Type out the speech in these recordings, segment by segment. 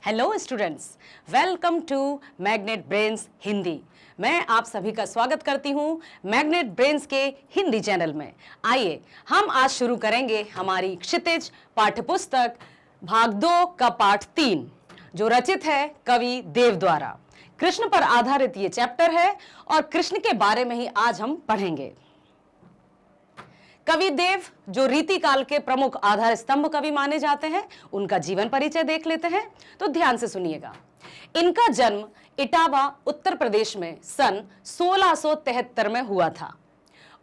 Hello students, welcome to Magnet Brains Hindi. मैं आप सभी का स्वागत करती हूं मैग्नेट ब्रेन्स के हिंदी चैनल में। आइए हम आज शुरू करेंगे हमारी क्षितिज पाठ्यपुस्तक भाग 2 का पाठ 3, जो रचित है कवि देव द्वारा। कृष्ण पर आधारित ये चैप्टर है और कृष्ण के बारे में ही आज हम पढ़ेंगे। कवि देव जो रीति काल के प्रमुख आधार स्तंभ कवि माने जाते हैं, उनका जीवन परिचय देख लेते हैं, तो ध्यान से सुनिएगा। इनका जन्म इटावा उत्तर प्रदेश में सन 1673 में हुआ था।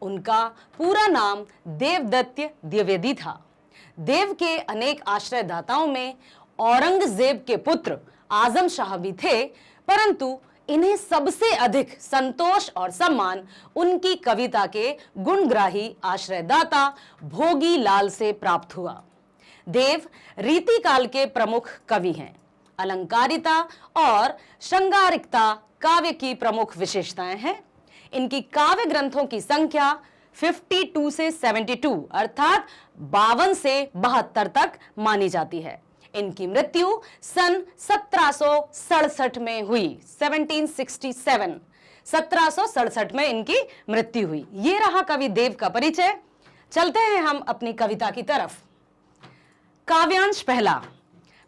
उनका पूरा नाम देवदत्त द्विवेदी था। देव के अनेक आश्रयदाताओं में औरंगजेब के पुत्र आजम शाह भी थे, परंतु इन्हें सबसे अधिक संतोष और सम्मान उनकी कविता के गुणग्राही आश्रयदाता भोगी लाल से प्राप्त हुआ। देव रीति काल के प्रमुख कवि हैं। अलंकारिता और श्रृंगारिकता काव्य की प्रमुख विशेषताएं हैं। इनकी काव्य ग्रंथों की संख्या 52 से 72 अर्थात 52 से 72 तक मानी जाती है। इनकी मृत्यु सन 1767 में हुई। 1767 में इनकी मृत्यु हुई। ये रहा कवि देव का परिचय। चलते हैं हम अपनी कविता की तरफ। काव्यांश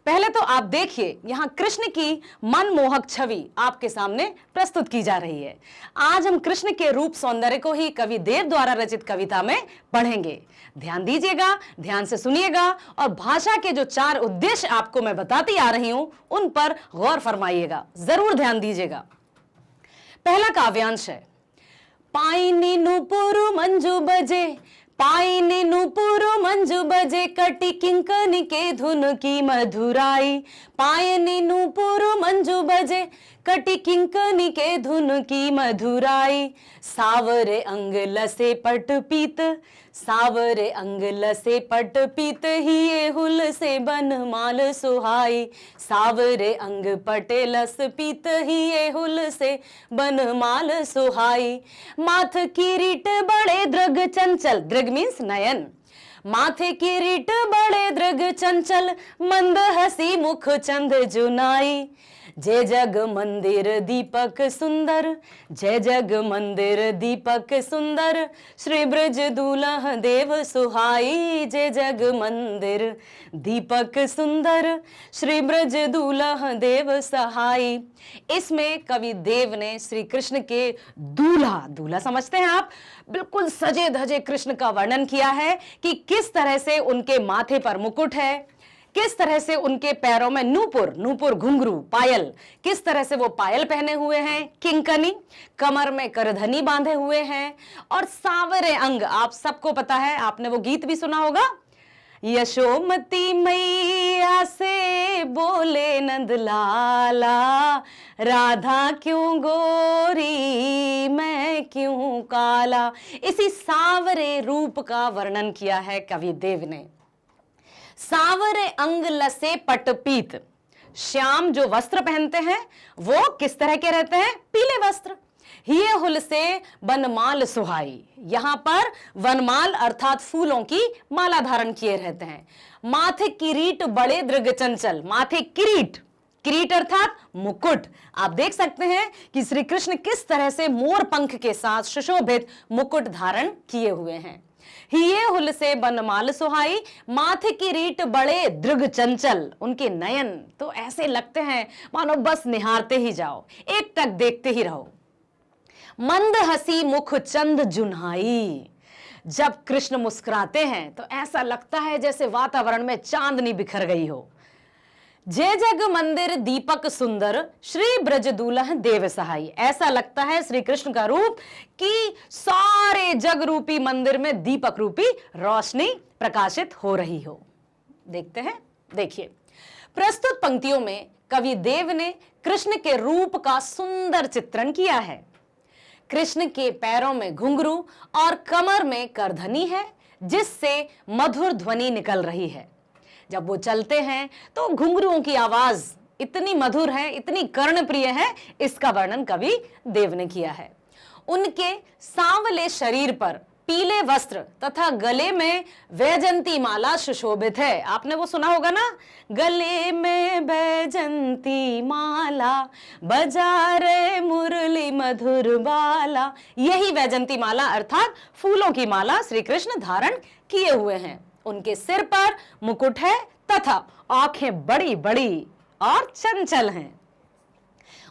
पहले तो आप देखिए, यहां कृष्ण की मनमोहक छवि आपके सामने प्रस्तुत की जा रही है। आज हम कृष्ण के रूप सौंदर्य को ही कवि देव द्वारा रचित कविता में पढ़ेंगे। ध्यान दीजिएगा, ध्यान से सुनिएगा और भाषा के जो 4 उद्देश्य आपको मैं बताती आ रही हूं, उन पर गौर फरमाइएगा, जरूर ध्यान दीजिएगा। पहला काव्यांश है, पाइनी नुपुरु मंजू बजे, पाइनी नुपुरु मंजू बजे, कटी किंकनी के धुन की मधुराई। पाइनी नुपुरु मंजू बजे, कटी किंकनी के धुन की मधुराई। सावरे अंग लसे पट पीत, सावरे अंग लसे पट पीत, हिये हुल से बनमाल सुहाई। सावरे अंग पटे लस पीत, हिये हुल से बनमाल सुहाई। माथ किरीट बड़े दृग चंचल, दृग मीन्स नयन। माथे किरीट बड़े दृग चंचल, मंद हसी मुख चंद जुनाई। जय जग मंदिर दीपक सुंदर, जय जग मंदिर दीपक सुंदर, श्री ब्रज दूल्हा देव सुहाई। जय जग मंदिर दीपक सुंदर, श्री ब्रज दूल्हा देव सहाई। इसमें कवि देव ने श्री कृष्ण के दूल्हा समझते हैं आप, बिल्कुल सजे धजे कृष्ण का वर्णन किया है कि किस तरह से उनके माथे पर मुकुट है, किस तरह से उनके पैरों में नूपुर घुंघरू पायल, किस तरह से वो पायल पहने हुए हैं, किंकनी, कमर में करधनी बांधे हुए हैं, और सावरे अंग, आप सबको पता है, आपने वो गीत भी सुना होगा, यशोमती मैया से बोले नंदलाला, राधा क्यों गोरी मैं क्यों काला। इसी सावरे रूप का वर्णन किया है कवि देव ने। सावरे अंग लसे पटपीत, श्याम जो वस्त्र पहनते हैं वो किस तरह के रहते हैं, पीले वस्त्र। हिये हुल से बनमाल सुहाई, यहां पर वनमाल अर्थात फूलों की माला धारण किए रहते हैं। माथे किरीट बड़े दृग चंचल, माथे किरीट अर्थात मुकुट। आप देख सकते हैं कि श्री कृष्ण किस तरह से मोर पंख के साथ सुशोभित मुकुट धारण किए हुए हैं। हिये हुल से बनमाल सुहाई, माथे किरीट बड़े दृग चंचल, उनके नयन तो ऐसे लगते हैं मानो बस निहारते ही जाओ, एक टक देखते ही रहो। मंद हसी मुख चंद जुन्हाई, जब कृष्ण मुस्कुराते हैं तो ऐसा लगता है जैसे वातावरण में चांदनी बिखर गई हो। जय जग मंदिर दीपक सुंदर, श्री ब्रज दूल्हा देव सहाई, ऐसा लगता है श्री कृष्ण का रूप कि सारे जग रूपी मंदिर में दीपक रूपी रोशनी प्रकाशित हो रही हो। देखते हैं, देखिए प्रस्तुत पंक्तियों में कवि देव ने कृष्ण के रूप का सुंदर चित्रण किया है। कृष्ण के पैरों में घुंघरू और कमर में करधनी है, जिससे मधुर ध्वनि निकल रही है। जब वो चलते हैं तो घुंघरुओं की आवाज इतनी मधुर है, इतनी कर्णप्रिय है, इसका वर्णन कवि देव ने किया है। उनके सांवले शरीर पर पीले वस्त्र तथा गले में वैजंती माला सुशोभित है। आपने वो सुना होगा ना, गले में वैजंती माला बजा रे मुरली मधुर बाला। यही वैजंती माला अर्थात फूलों की माला श्री कृष्ण धारण किए हुए हैं। उनके सिर पर मुकुट है तथा आंखें बड़ी बड़ी और चंचल हैं।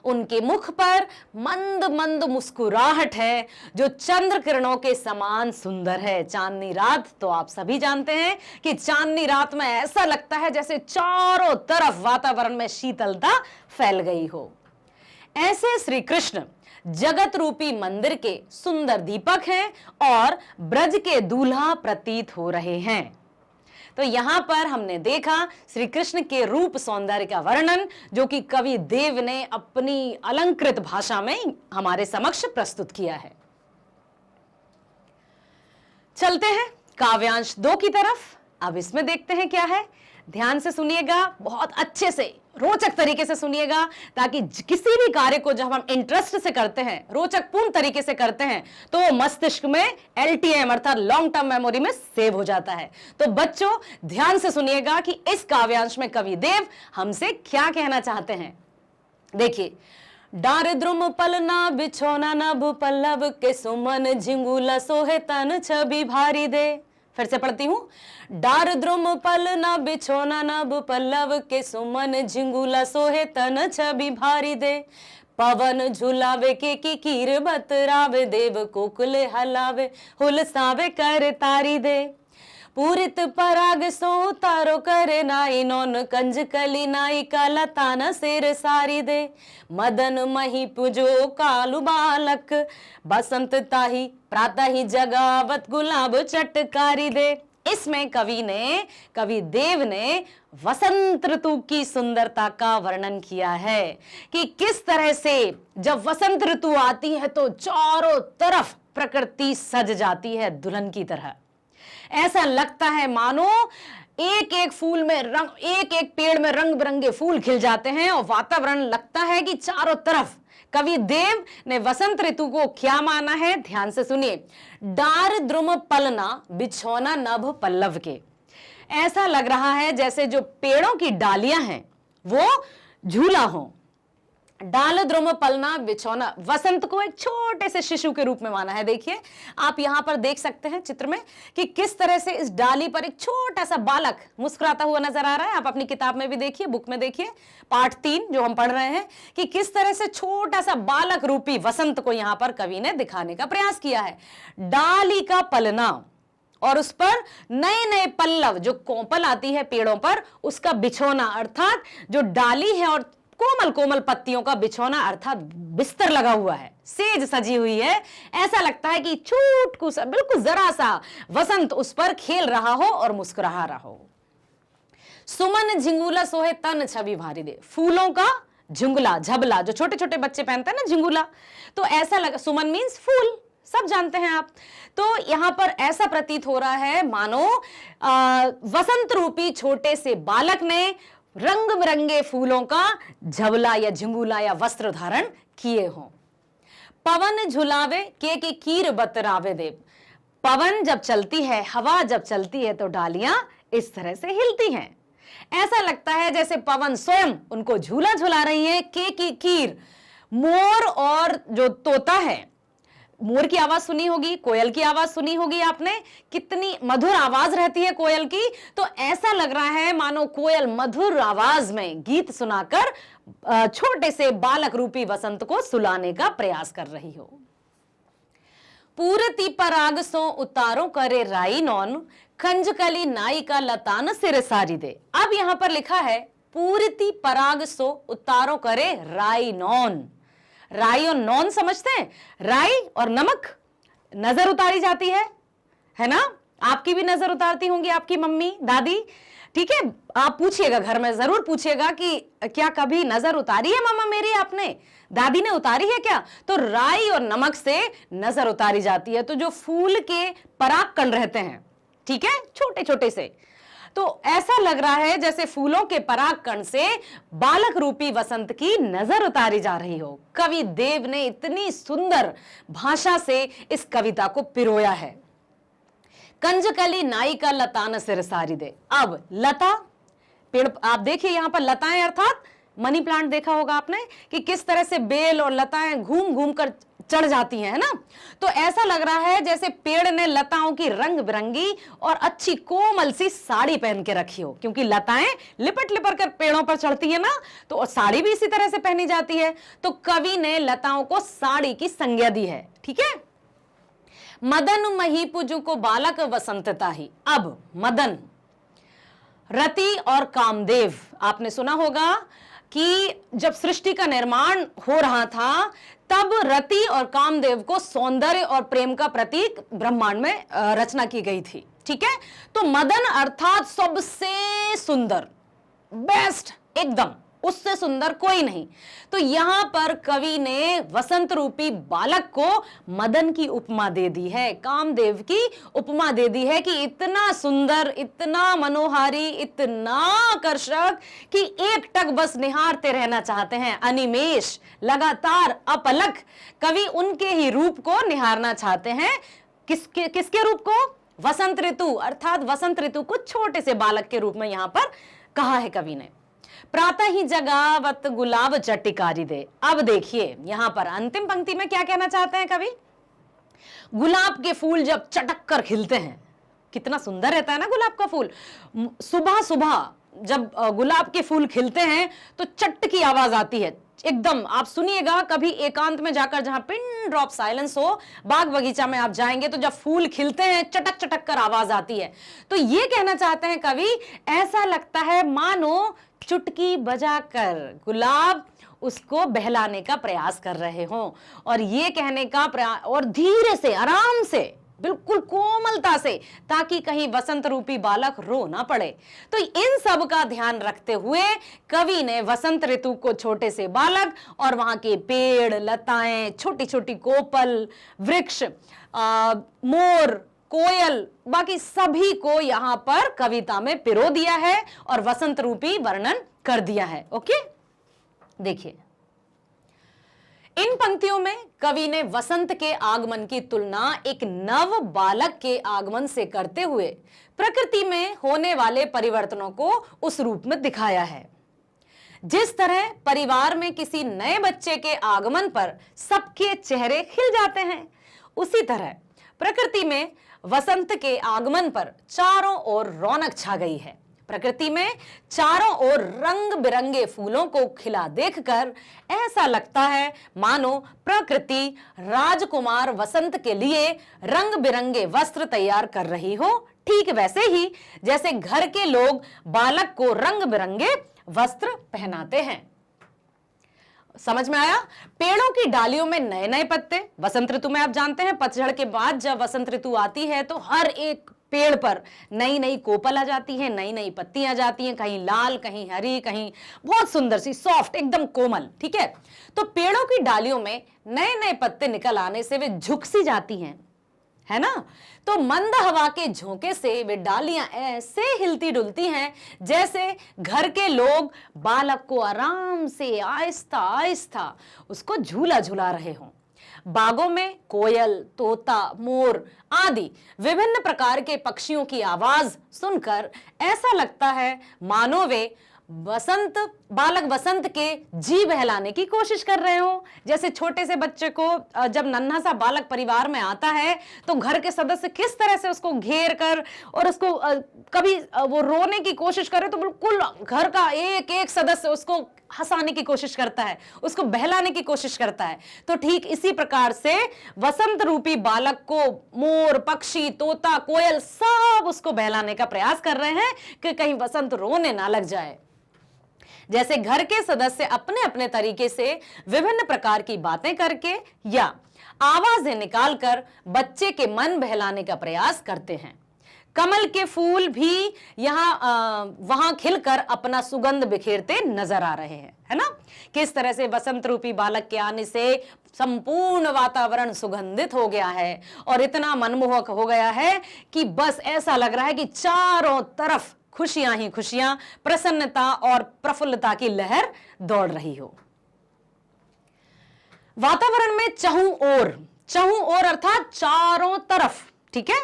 उनके मुख पर मंद मंद मुस्कुराहट है जो चंद्र किरणों के समान सुंदर है। चांदनी रात तो आप सभी जानते हैं कि चांदनी रात में ऐसा लगता है जैसे चारों तरफ वातावरण में शीतलता फैल गई हो। ऐसे श्री कृष्ण जगत रूपी मंदिर के सुंदर दीपक हैं और ब्रज के दूल्हा प्रतीत हो रहे हैं। तो यहां पर हमने देखा श्री कृष्ण के रूप सौंदर्य का वर्णन जो कि कवि देव ने अपनी अलंकृत भाषा में हमारे समक्ष प्रस्तुत किया है। चलते हैं काव्यांश 2 की तरफ। अब इसमें देखते हैं क्या है। ध्यान से सुनिएगा, बहुत अच्छे से रोचक तरीके से सुनिएगा, ताकि किसी भी कार्य को जब हम इंटरेस्ट से करते हैं, रोचक पूर्ण तरीके से करते हैं, तो वो मस्तिष्क में LTM अर्थात लॉन्ग टर्म मेमोरी में सेव हो जाता है। तो बच्चों ध्यान से सुनिएगा कि इस काव्यांश में कवि देव हमसे क्या कहना चाहते हैं। देखिए, दारिद्रुम पलना बिछोना नभ पल्लव के सुमन झिंगुला सोहे तन छवि भारी दे। फिर से पढ़ती हूं। दारिद्रुम पलना बिछोना नभ पल्लव के सुमन झिंगुला सोहे तन छवि भारी दे। पवन झुलावे के कीर बतरावे देव कोकुले हलावे हुलसावे कर तारी दे। पूरित पराग सो तारो करे नाई नौन कंज कली नाई काला ताना सिर सारी दे। मदन मही पुजो कालू बालक बसंत ताही प्रातः ही जगावत गुलाब चटकारी दे। इसमें कवि देव ने वसंत ऋतु की सुंदरता का वर्णन किया है कि किस तरह से जब वसंत ऋतु आती है तो चारों तरफ प्रकृति सज जाती है दुल्हन की तरह। ऐसा लगता है मानो एक एक फूल में रंग, एक एक पेड़ में रंग बिरंगे फूल खिल जाते हैं और वातावरण लगता है कि चारों तरफ। कवि देव ने वसंत ऋतु को क्या माना है, ध्यान से सुनिए। डार द्रुम पलना बिछौना नभ पल्लव के। ऐसा लग रहा है जैसे जो पेड़ों की डालियां हैं वो झूला हो। डाल द्रुम पलना बिछौना, वसंत को एक छोटे से शिशु के रूप में माना है। देखिए आप यहां पर देख सकते हैं चित्र में कि किस तरह से इस डाली पर एक छोटा सा बालक मुस्कुराता हुआ नजर आ रहा है। आप अपनी किताब में भी देखिए, बुक में देखिए, पाठ 3 जो हम पढ़ रहे हैं, कि किस तरह से छोटा सा बालक रूपी वसंत को यहां पर कवि ने दिखाने का प्रयास किया है। डाली का पलना और उस पर नए नए पल्लव जो कोपल आती है पेड़ों पर, उसका बिछोना अर्थात जो डाली है और कोमल कोमल पत्तियों का बिछौना अर्थात बिस्तर लगा हुआ है, सेज सजी हुई है। ऐसा लगता है कि छूटकू सा, बिल्कुल जरा सा वसंत उस पर खेल रहा हो और मुस्कुरा रहा हो। सुमन झिंगुला सोहे तन छवि भारी दे। फूलों का झुंगला, झबला, जो छोटे छोटे बच्चे पहनते हैं ना झिंगुला, तो ऐसा लगा। सुमन मीन्स फूल, सब जानते हैं आप। तो यहां पर ऐसा प्रतीत हो रहा है मानो वसंत रूपी छोटे से बालक ने रंग बिरंगे फूलों का झबला या झुंगुला या वस्त्र धारण किए हों। पवन झुलावे के कीर बतरावे देव। पवन जब चलती है, हवा जब चलती है तो डालियां इस तरह से हिलती हैं। ऐसा लगता है जैसे पवन स्वयं उनको झूला झुला रही है। के की कीर, मोर और जो तोता है, मोर की आवाज सुनी होगी, कोयल की आवाज सुनी होगी आपने, कितनी मधुर आवाज रहती है कोयल की। तो ऐसा लग रहा है मानो कोयल मधुर आवाज में गीत सुनाकर छोटे से बालक रूपी वसंत को सुलाने का प्रयास कर रही हो। पूरती पराग सो उतारो करे राई नौन खंजकली नाई का लतान सिर सारी दे। अब यहां पर लिखा है पूरती पराग सो उतारो करे राई नौन। राई और नॉन समझते हैं, राई और नमक नजर उतारी जाती है ना। आपकी भी नजर उतारती होंगी आपकी मम्मी दादी, ठीक है। आप पूछिएगा घर में, जरूर पूछिएगा कि क्या कभी नजर उतारी है मम्मा मेरी, आपने, दादी ने उतारी है क्या। तो राई और नमक से नजर उतारी जाती है। तो जो फूल के परागकण रहते हैं, ठीक है, छोटे छोटे से, तो ऐसा लग रहा है जैसे फूलों के परागकण से बालक रूपी वसंत की नजर उतारी जा रही हो। कवि देव ने इतनी सुंदर भाषा से इस कविता को पिरोया है। कंजकली नाई का लतान सिर सारी दे। अब लता पेड़, आप देखिए यहां पर लताएं अर्थात मनी प्लांट देखा होगा आपने कि किस तरह से बेल और लताएं घूम घूम कर चढ़ जाती हैं, है ना। तो ऐसा लग रहा है जैसे पेड़ ने लताओं की रंग बिरंगी और अच्छी कोमल सी साड़ी पहन के रखी हो, क्योंकि लताएं लिपट लिपट कर पेड़ों पर चढ़ती है ना, तो साड़ी भी इसी तरह से पहनी जाती है। तो कवि ने लताओं को साड़ी की संज्ञा दी है, ठीक है। मदन मही पुजु को बालक वसंतता ही। अब मदन, रति और कामदेव, आपने सुना होगा कि जब सृष्टि का निर्माण हो रहा था तब रति और कामदेव को सौंदर्य और प्रेम का प्रतीक ब्रह्मांड में रचना की गई थी, ठीक है। तो मदन अर्थात सबसे सुंदर, बेस्ट, एकदम उससे सुंदर कोई नहीं। तो यहां पर कवि ने वसंत रूपी बालक को मदन की उपमा दे दी है, कामदेव की उपमा दे दी है कि इतना सुंदर, इतना मनोहारी, इतना आकर्षक कि एक टक बस निहारते रहना चाहते हैं, अनिमेष, लगातार, अपलक कवि उनके ही रूप को निहारना चाहते हैं। किसके रूप को? वसंत ऋतु, अर्थात वसंत ऋतु को छोटे से बालक के रूप में यहां पर कहा है कवि ने। प्रातः ही जगावत गुलाब चटिकारी दे। अब देखिए यहां पर अंतिम पंक्ति में क्या कहना चाहते हैं कवि? गुलाब के फूल जब चटक कर खिलते हैं, कितना सुंदर रहता है ना गुलाब का फूल। सुबह सुबह जब गुलाब के फूल खिलते हैं तो चट की आवाज आती है, एकदम। आप सुनिएगा कभी एकांत में जाकर, जहां पिन ड्रॉप साइलेंस हो, बाग बगीचा में आप जाएंगे तो जब फूल खिलते हैं चटक चटक कर आवाज आती है। तो ये कहना चाहते हैं कवि, ऐसा लगता है मानो चुटकी बजाकर गुलाब उसको बहलाने का प्रयास कर रहे हों, और ये कहने का प्रयास, और धीरे से, आराम से, बिल्कुल कोमलता से, ताकि कहीं वसंत रूपी बालक रो ना पड़े। तो इन सब का ध्यान रखते हुए कवि ने वसंत ऋतु को छोटे से बालक और वहां के पेड़, लताएं, छोटी छोटी कोपल, वृक्ष, मोर, कोयल, बाकी सभी को यहां पर कविता में पिरो दिया है और वसंत रूपी वर्णन कर दिया है। ओके, देखिए इन पंक्तियों में कवि ने वसंत के आगमन की तुलना एक नव बालक के आगमन से करते हुए प्रकृति में होने वाले परिवर्तनों को उस रूप में दिखाया है। जिस तरह परिवार में किसी नए बच्चे के आगमन पर सबके चेहरे खिल जाते हैं, उसी तरह प्रकृति में वसंत के आगमन पर चारों ओर रौनक छा गई है। प्रकृति में चारों ओर रंग बिरंगे फूलों को खिला देखकर ऐसा लगता है मानो प्रकृति राजकुमार वसंत के लिए रंग बिरंगे वस्त्र तैयार कर रही हो। ठीक वैसे ही जैसे घर के लोग बालक को रंग बिरंगे वस्त्र पहनाते हैं। समझ में आया? पेड़ों की डालियों में नए नए पत्ते, वसंत ऋतु में आप जानते हैं पतझड़ के बाद जब वसंत ऋतु आती है तो हर एक पेड़ पर नई नई कोपल आ जाती है, नई नई पत्तियां आ जाती हैं, कहीं लाल, कहीं हरी, कहीं बहुत सुंदर सी सॉफ्ट, एकदम कोमल। ठीक है, तो पेड़ों की डालियों में नए नए पत्ते निकल आने से वे झुक सी जाती हैं, है ना। तो मंद हवा के झोंके से वे डालियां ऐसे हिलती डुलती हैं जैसे घर के लोग बालक को आराम से आहिस्ता आहिस्ता उसको झूला झूला रहे हों। बागों में कोयल, तोता, मोर आदि विभिन्न प्रकार के पक्षियों की आवाज सुनकर ऐसा लगता है मानो वे बालक वसंत के जी बहलाने की कोशिश कर रहे हो। जैसे छोटे से बच्चे को जब नन्हा सा बालक परिवार में आता है तो घर के सदस्य किस तरह से उसको घेर कर और उसको कभी वो रोने की कोशिश करे तो बिल्कुल घर का एक एक सदस्य उसको हंसाने की कोशिश करता है, उसको बहलाने की कोशिश करता है। तो ठीक इसी प्रकार से वसंत रूपी बालक को मोर, पक्षी, तोता, कोयल सब उसको बहलाने का प्रयास कर रहे हैं कि कहीं वसंत रोने ना लग जाए। जैसे घर के सदस्य अपने अपने तरीके से विभिन्न प्रकार की बातें करके या आवाजें निकालकर बच्चे के मन बहलाने का प्रयास करते हैं। कमल के फूल भी वहां खिलकर अपना सुगंध बिखेरते नजर आ रहे हैं, है ना। किस तरह से वसंत रूपी बालक के आने से संपूर्ण वातावरण सुगंधित हो गया है और इतना मनमोहक हो गया है कि बस ऐसा लग रहा है कि चारों तरफ खुशियां ही खुशियां, प्रसन्नता और प्रफुल्लता की लहर दौड़ रही हो। वातावरण में चहुं ओर अर्थात चारों तरफ, ठीक है,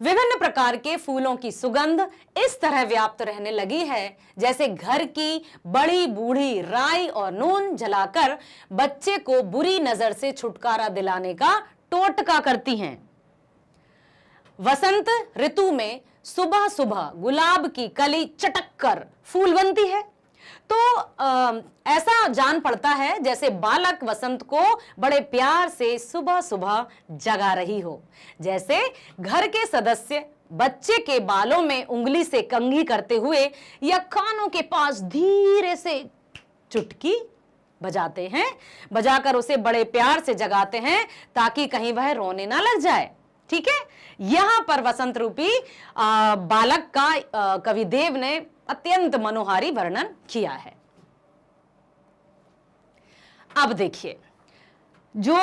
विभिन्न प्रकार के फूलों की सुगंध इस तरह व्याप्त रहने लगी है जैसे घर की बड़ी बूढ़ी राई और नून जलाकर बच्चे को बुरी नजर से छुटकारा दिलाने का टोटका करती हैं। वसंत ऋतु में सुबह सुबह गुलाब की कली चटक कर फूल बनती है, तो ऐसा जान पड़ता है जैसे बालक वसंत को बड़े प्यार से सुबह सुबह जगा रही हो, जैसे घर के सदस्य बच्चे के बालों में उंगली से कंघी करते हुए या कानों के पास धीरे से चुटकी बजाते हैं, बजाकर उसे बड़े प्यार से जगाते हैं ताकि कहीं वह रोने ना लग जाए। ठीक है, यहां पर वसंत रूपी बालक का कवि देव ने अत्यंत मनोहारी वर्णन किया है। अब देखिए, जो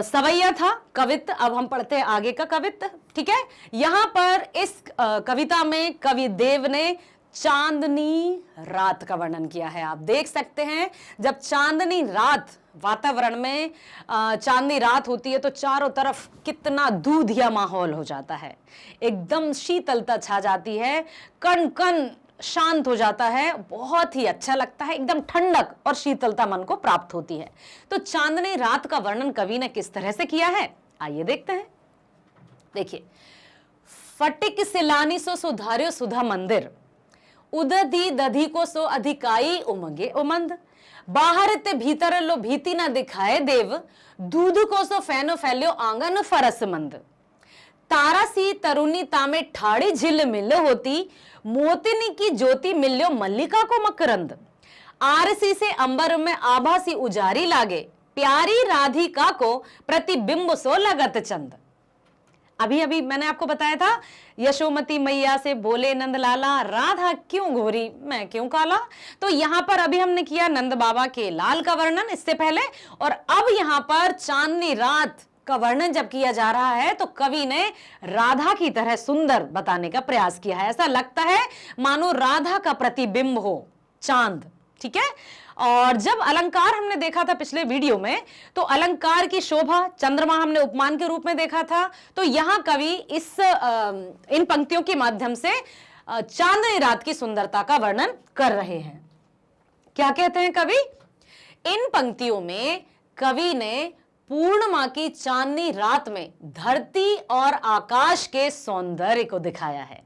सवैया था कवित्त, अब हम पढ़ते हैं आगे का कवित्त। ठीक है, यहां पर इस कविता में कवि देव ने चांदनी रात का वर्णन किया है। आप देख सकते हैं, जब चांदनी रात वातावरण में चांदनी रात होती है तो चारों तरफ कितना दूधिया माहौल हो जाता है, एकदम शीतलता छा जाती है, कण कण शांत हो जाता है, बहुत ही अच्छा लगता है, एकदम ठंडक और शीतलता मन को प्राप्त होती है। तो चांदनी रात का वर्णन कवि ने किस तरह से किया है, आइए देखते हैं। देखिए, फटिक सिलानी सो सुधार्यो सुधा मंदिर, उदधी दधी को सो अधिकाई उमंगे उमंद, बाहर ते भीतर लो भीति ना दिखाए देव, दूध को सो फैनो फैल्यो आंगन फरस मंद, तारा सी तरुणी तामे ठाड़ी झिल मिल होती, मोतिनी की ज्योति मिल्यो मल्लिका को मकरंद, आरसी से अंबर में आभा सी उजारी लागे, प्यारी राधिका को प्रतिबिंब सो लगत चंद। अभी अभी मैंने आपको बताया था, यशोमती मैया से बोले नंद लाला, राधा क्यों घोरी मैं क्यों काला। तो यहां पर अभी हमने किया नंद बाबा के लाल का वर्णन इससे पहले, और अब यहां पर चांदनी रात का वर्णन जब किया जा रहा है तो कवि ने राधा की तरह सुंदर बताने का प्रयास किया है। ऐसा लगता है मानो राधा का प्रतिबिंब हो चांद। ठीक है, और जब अलंकार हमने देखा था पिछले वीडियो में, तो अलंकार की शोभा चंद्रमा हमने उपमान के रूप में देखा था, तो यहां कवि इन पंक्तियों के माध्यम से चांदनी रात की सुंदरता का वर्णन कर रहे हैं। क्या कहते हैं कवि, इन पंक्तियों में कवि ने पूर्णिमा की चांदनी रात में धरती और आकाश के सौंदर्य को दिखाया है।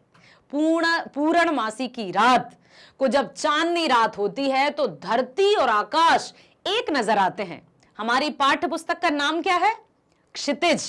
पूर्णमासी की रात को जब चांदनी रात होती है तो धरती और आकाश एक नजर आते हैं। हमारी पाठ्य पुस्तक का नाम क्या है, क्षितिज।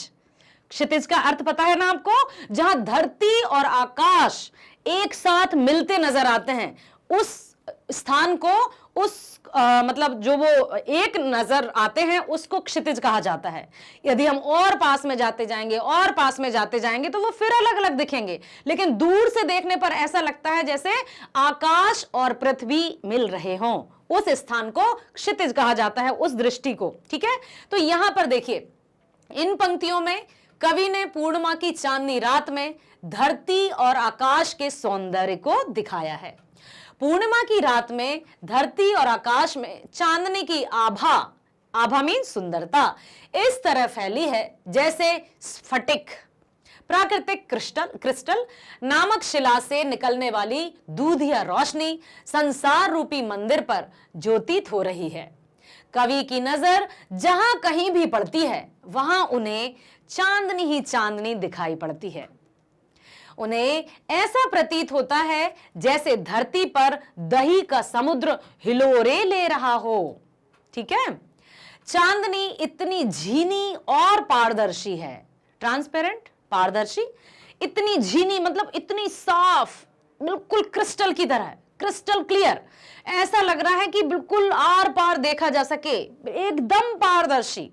क्षितिज का अर्थ पता है ना आपको, जहां धरती और आकाश एक साथ मिलते नजर आते हैं, उस स्थान को, उस मतलब जो वो एक नजर आते हैं उसको क्षितिज कहा जाता है। यदि हम और पास में जाते जाएंगे और पास में जाते जाएंगे तो वो फिर अलग अलग दिखेंगे, लेकिन दूर से देखने पर ऐसा लगता है जैसे आकाश और पृथ्वी मिल रहे हों। उस स्थान को क्षितिज कहा जाता है, उस दृष्टि को। ठीक है, तो यहां पर देखिए, इन पंक्तियों में कवि ने पूर्णिमा की चांदनी रात में धरती और आकाश के सौंदर्य को दिखाया है। पूर्णिमा की रात में धरती और आकाश में चांदनी की आभा मीन सुंदरता इस तरह फैली है जैसे स्फटिक, प्राकृतिक क्रिस्टल नामक शिला से निकलने वाली दूधिया रोशनी संसार रूपी मंदिर पर ज्योतित हो रही है। कवि की नजर जहां कहीं भी पड़ती है वहां उन्हें चांदनी ही चांदनी दिखाई पड़ती है। उन्हें ऐसा प्रतीत होता है जैसे धरती पर दही का समुद्र हिलोरे ले रहा हो। ठीक है, चांदनी इतनी झीनी और पारदर्शी है, ट्रांसपेरेंट, पारदर्शी, इतनी झीनी मतलब इतनी साफ, बिल्कुल क्रिस्टल की तरह, क्रिस्टल क्लियर, ऐसा लग रहा है कि बिल्कुल आर पार देखा जा सके, एकदम पारदर्शी।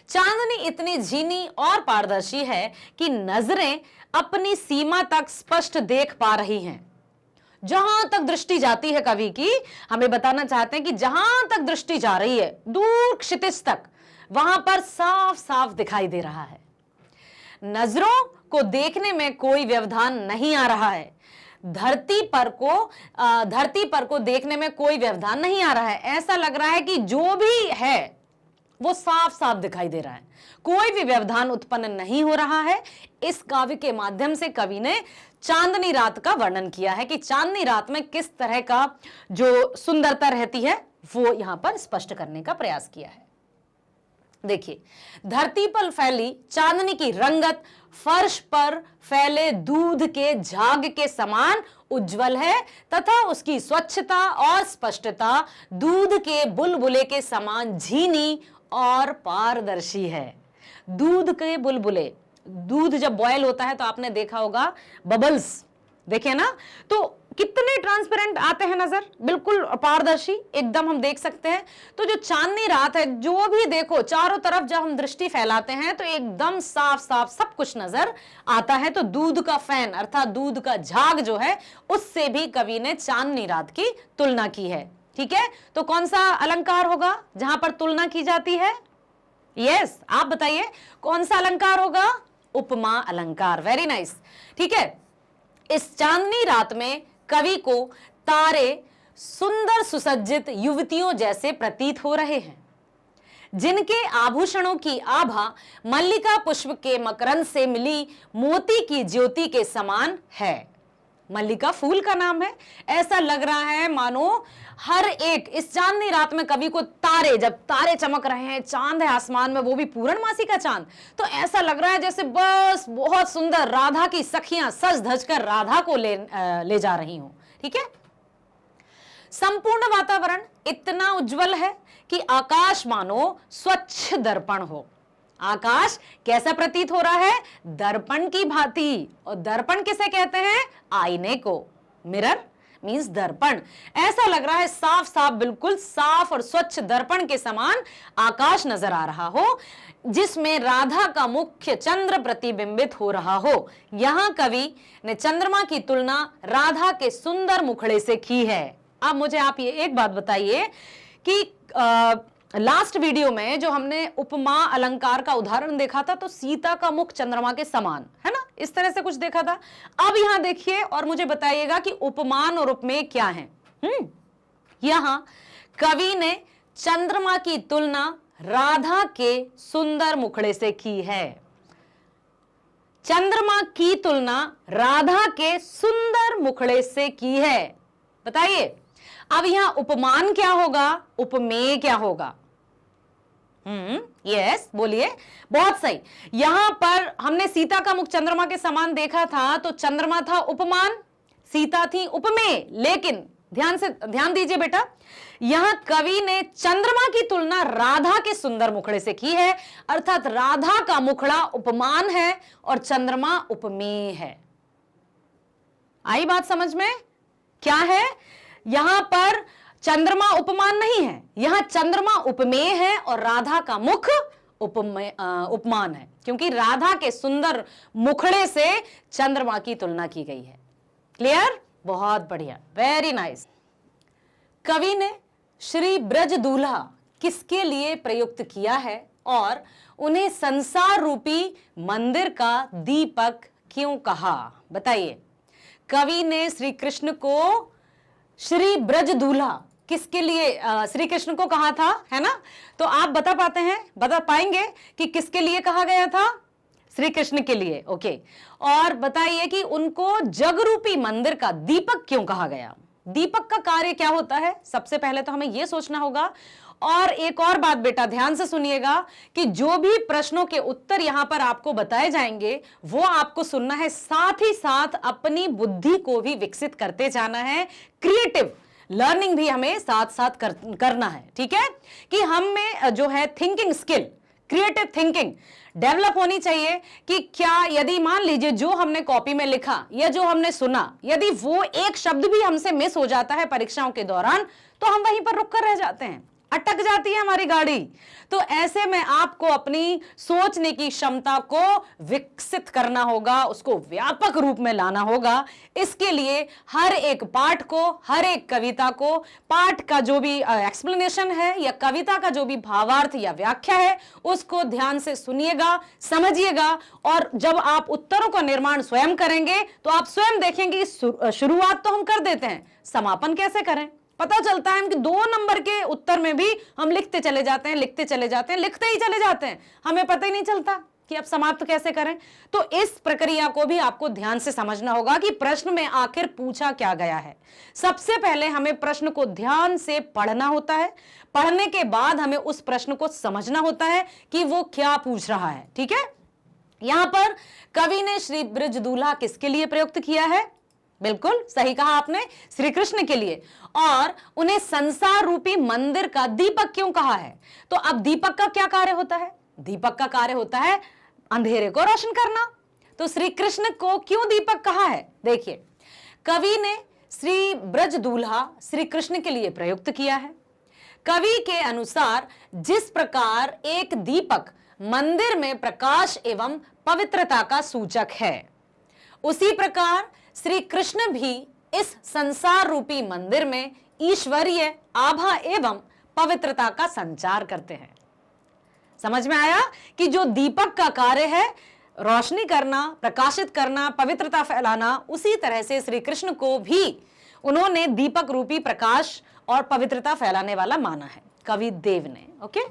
चांदनी इतनी झीनी और पारदर्शी है कि नजरें अपनी सीमा तक स्पष्ट देख पा रही हैं। जहां तक दृष्टि जाती है कवि की, हमें बताना चाहते हैं कि जहां तक दृष्टि जा रही है दूर क्षितिज तक, वहां पर साफ साफ दिखाई दे रहा है। नजरों को देखने में कोई व्यवधान नहीं आ रहा है। धरती पर को देखने में कोई व्यवधान नहीं आ रहा है। ऐसा लग रहा है कि जो भी है वो साफ साफ दिखाई दे रहा है, कोई भी व्यवधान उत्पन्न नहीं हो रहा है। इस काव्य के माध्यम से कवि ने चांदनी रात का वर्णन किया है कि चांदनी रात में किस तरह का जो सुंदरता रहती है वो यहां पर स्पष्ट करने का प्रयास किया है। देखिए, धरती पर फैली चांदनी की रंगत फर्श पर फैले दूध के झाग के समान उज्जवल है तथा उसकी स्वच्छता और स्पष्टता दूध के बुलबुले के समान झीनी और पारदर्शी है। दूध के बुलबुले, दूध जब बॉयल होता है तो आपने देखा होगा बबल्स, देखे ना, तो कितने ट्रांसपेरेंट आते हैं नजर, बिल्कुल पारदर्शी एकदम हम देख सकते हैं। तो जो चांदनी रात है, जो भी देखो चारों तरफ जब हम दृष्टि फैलाते हैं तो एकदम साफ साफ सब कुछ नजर आता है। तो दूध का फैन अर्थात दूध का झाग जो है उससे भी कवि ने चांदनी रात की तुलना की है। ठीक है, तो कौन सा अलंकार होगा जहां पर तुलना की जाती है? यस, आप बताइए कौन सा अलंकार होगा? उपमा अलंकार। Very nice. ठीक है, इस चांदनी रात में कवि को तारे सुंदर सुसज्जित युवतियों जैसे प्रतीत हो रहे हैं, जिनके आभूषणों की आभा मल्लिका पुष्प के मकरंद से मिली मोती की ज्योति के समान है। मल्लिका फूल का नाम है। ऐसा लग रहा है मानो हर एक इस चांदनी रात में कवि को तारे, जब तारे चमक रहे हैं, चांद है आसमान में, वो भी पूर्णमासी का चांद, तो ऐसा लग रहा है जैसे बस बहुत सुंदर राधा की सखियां सज धज कर राधा को ले जा रही हूं। ठीक है, संपूर्ण वातावरण इतना उज्जवल है कि आकाश मानो स्वच्छ दर्पण हो। आकाश कैसा प्रतीत हो रहा है? दर्पण की भांति। और दर्पण किसे कहते हैं? आईने को। मिरर मींस दर्पण। ऐसा लग रहा है साफ साफ, बिल्कुल साफ और स्वच्छ दर्पण के समान आकाश नजर आ रहा हो, जिसमें राधा का मुख्य चंद्र प्रतिबिंबित हो रहा हो। यहां कवि ने चंद्रमा की तुलना राधा के सुंदर मुखड़े से की है। अब मुझे आप ये एक बात बताइए कि लास्ट वीडियो में जो हमने उपमा अलंकार का उदाहरण देखा था तो सीता का मुख चंद्रमा के समान है ना, इस तरह से कुछ देखा था। अब यहां देखिए और मुझे बताइएगा कि उपमान और उपमेय क्या है। यहां कवि ने चंद्रमा की तुलना राधा के सुंदर मुखड़े से की है। चंद्रमा की तुलना राधा के सुंदर मुखड़े से की है। बताइए अब यहां उपमान क्या होगा, उपमेय क्या होगा? यस, बोलिए। बहुत सही। यहां पर हमने सीता का मुख चंद्रमा के समान देखा था, तो चंद्रमा था उपमान, सीता थी उपमेय। लेकिन ध्यान दीजिए बेटा, यहां कवि ने चंद्रमा की तुलना राधा के सुंदर मुखड़े से की है, अर्थात राधा का मुखड़ा उपमान है और चंद्रमा उपमेय है। आई बात समझ में? क्या है? यहां पर चंद्रमा उपमान नहीं है, यहां चंद्रमा उपमेय है और राधा का मुख उपमान है, क्योंकि राधा के सुंदर मुखड़े से चंद्रमा की तुलना की गई है। क्लियर? बहुत बढ़िया, वेरी नाइस। कवि ने श्री ब्रज दूल्हा किसके लिए प्रयुक्त किया है और उन्हें संसार रूपी मंदिर का दीपक क्यों कहा? बताइए। कवि ने श्री कृष्ण को श्री ब्रज दूल्हा किसके लिए श्री कृष्ण को कहा था, है ना? तो आप बता पाएंगे कि किसके लिए कहा गया था? श्री कृष्ण के लिए। ओके, और बताइए कि उनको जगरूपी मंदिर का दीपक क्यों कहा गया? दीपक का कार्य क्या होता है? सबसे पहले तो हमें यह सोचना होगा। और एक और बात बेटा ध्यान से सुनिएगा कि जो भी प्रश्नों के उत्तर यहां पर आपको बताए जाएंगे वो आपको सुनना है, साथ ही साथ अपनी बुद्धि को भी विकसित करते जाना है। क्रिएटिव लर्निंग भी हमें साथ साथ करना है। ठीक है, कि हम में जो है thinking skill, creative thinking develop होनी चाहिए कि क्या यदि मान लीजिए जो हमने कॉपी में लिखा या जो हमने सुना, यदि वो एक शब्द भी हमसे मिस हो जाता है परीक्षाओं के दौरान, तो हम वहीं पर रुक कर रह जाते हैं, अटक जाती है हमारी गाड़ी। तो ऐसे में आपको अपनी सोचने की क्षमता को विकसित करना होगा, उसको व्यापक रूप में लाना होगा। इसके लिए हर एक पाठ को, हर एक कविता को, पाठ का जो भी एक्सप्लेनेशन है या कविता का जो भी भावार्थ या व्याख्या है, उसको ध्यान से सुनिएगा, समझिएगा। और जब आप उत्तरों का निर्माण स्वयं करेंगे तो आप स्वयं देखेंगे कि शुरुआत तो हम कर देते हैं, समापन कैसे करें, पता चलता है हम कि 2 नंबर के उत्तर में भी हम लिखते चले जाते हैं, लिखते चले जाते हैं, लिखते ही चले जाते हैं, हमें पता ही नहीं चलता कि अब समाप्त कैसे करें। तो इस प्रक्रिया को भी आपको ध्यान से समझना होगा कि प्रश्न में आखिर पूछा क्या गया है। सबसे पहले हमें प्रश्न को ध्यान से पढ़ना होता है, पढ़ने के बाद हमें उस प्रश्न को समझना होता है कि वो क्या पूछ रहा है। ठीक है, यहां पर कवि ने श्री ब्रजदूल्हा किसके लिए प्रयुक्त किया है? बिल्कुल सही कहा आपने, श्री कृष्ण के लिए। और उन्हें संसार रूपी मंदिर का दीपक क्यों कहा है? तो अब दीपक का क्या कार्य होता है? दीपक का कार्य होता है अंधेरे को रोशन करना। तो श्री कृष्ण को क्यों दीपक कहा है? देखिए, कवि ने श्री ब्रजदूल्हा श्री कृष्ण के लिए प्रयुक्त किया है। कवि के अनुसार जिस प्रकार एक दीपक मंदिर में प्रकाश एवं पवित्रता का सूचक है, उसी प्रकार श्री कृष्ण भी इस संसार रूपी मंदिर में ईश्वरीय आभा एवं पवित्रता का संचार करते हैं। समझ में आया कि जो दीपक का कार्य है रोशनी करना, प्रकाशित करना, पवित्रता फैलाना, उसी तरह से श्री कृष्ण को भी उन्होंने दीपक रूपी प्रकाश और पवित्रता फैलाने वाला माना है, कवि देव ने। ओके,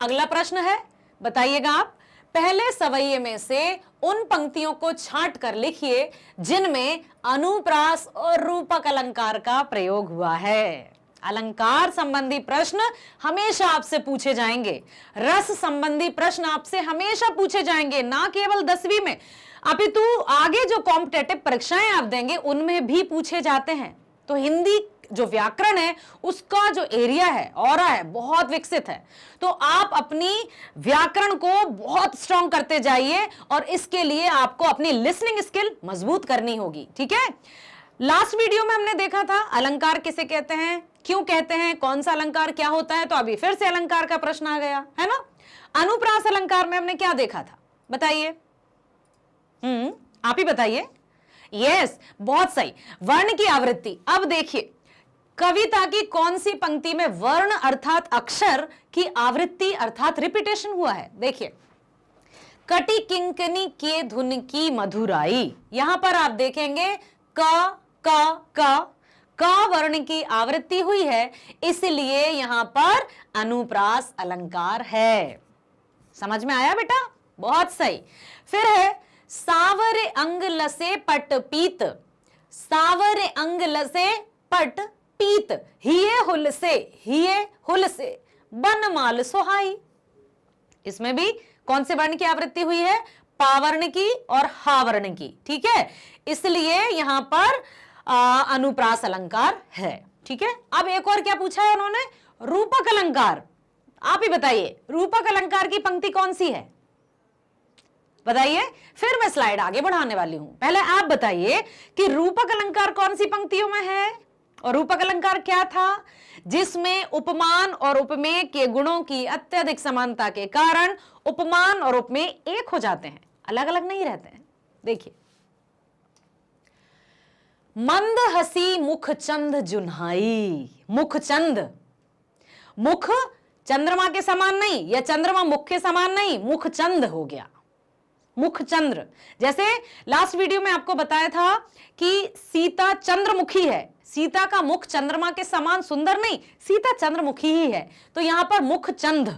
अगला प्रश्न है, बताइएगा आप, पहले सवैये में से उन पंक्तियों को छांट कर लिखिए जिनमें अनुप्रास और रूपक अलंकार का प्रयोग हुआ है। अलंकार संबंधी प्रश्न हमेशा आपसे पूछे जाएंगे, रस संबंधी प्रश्न आपसे हमेशा पूछे जाएंगे, ना केवल 10वीं में अपितु आगे जो कॉम्पिटेटिव परीक्षाएं आप देंगे उनमें भी पूछे जाते हैं। तो हिंदी जो व्याकरण है उसका जो एरिया है, ऑरा है, बहुत विकसित है। तो आप अपनी व्याकरण को बहुत स्ट्रॉन्ग करते जाइए और इसके लिए आपको अपनी लिसनिंग स्किल मजबूत करनी होगी। ठीक है, लास्ट वीडियो में हमने देखा था अलंकार किसे कहते हैं, क्यों कहते हैं, कौन सा अलंकार क्या होता है। तो अभी फिर से अलंकार का प्रश्न आ गया है ना। अनुप्रास अलंकार में हमने क्या देखा था, बताइए। आप ही बताइए। यस, बहुत सही, वर्ण की आवृत्ति। अब देखिए, कविता की कौन सी पंक्ति में वर्ण अर्थात अक्षर की आवृत्ति अर्थात रिपीटेशन हुआ है? देखिए, कटी किंकनी के धुन की मधुराई, यहां पर आप देखेंगे क वर्ण की आवृत्ति हुई है, इसलिए यहां पर अनुप्रास अलंकार है। समझ में आया बेटा? बहुत सही। फिर है सावरे अंग लसे पट पीत, सावरे अंग लसे पट पीत, हिये हुल से बन माल सुहाई। इसमें भी कौन से वर्ण की आवृत्ति हुई है? पावर्ण की और हावर्ण की। ठीक है, इसलिए यहां पर अनुप्रास अलंकार है। ठीक है, अब एक और क्या पूछा है उन्होंने? रूपक अलंकार। आप ही बताइए, रूपक अलंकार की पंक्ति कौन सी है? बताइए, फिर मैं स्लाइड आगे बढ़ाने वाली हूं। पहले आप बताइए कि रूपक अलंकार कौन सी पंक्तियों में है। और रूपक अलंकार क्या था? जिसमें उपमान और उपमेय के गुणों की अत्यधिक समानता के कारण उपमान और उपमेय एक हो जाते हैं, अलग अलग नहीं रहते हैं। देखिए, मंद हसी मुख चंद जुन्हाई, मुख चंद, मुख चंद्रमा के समान नहीं या चंद्रमा मुख के समान नहीं, मुख चंद हो गया, मुख चंद्र। जैसे लास्ट वीडियो में आपको बताया था कि सीता चंद्रमुखी है, सीता का मुख चंद्रमा के समान सुंदर नहीं, सीता चंद्रमुखी ही है। तो यहां पर मुख चंद,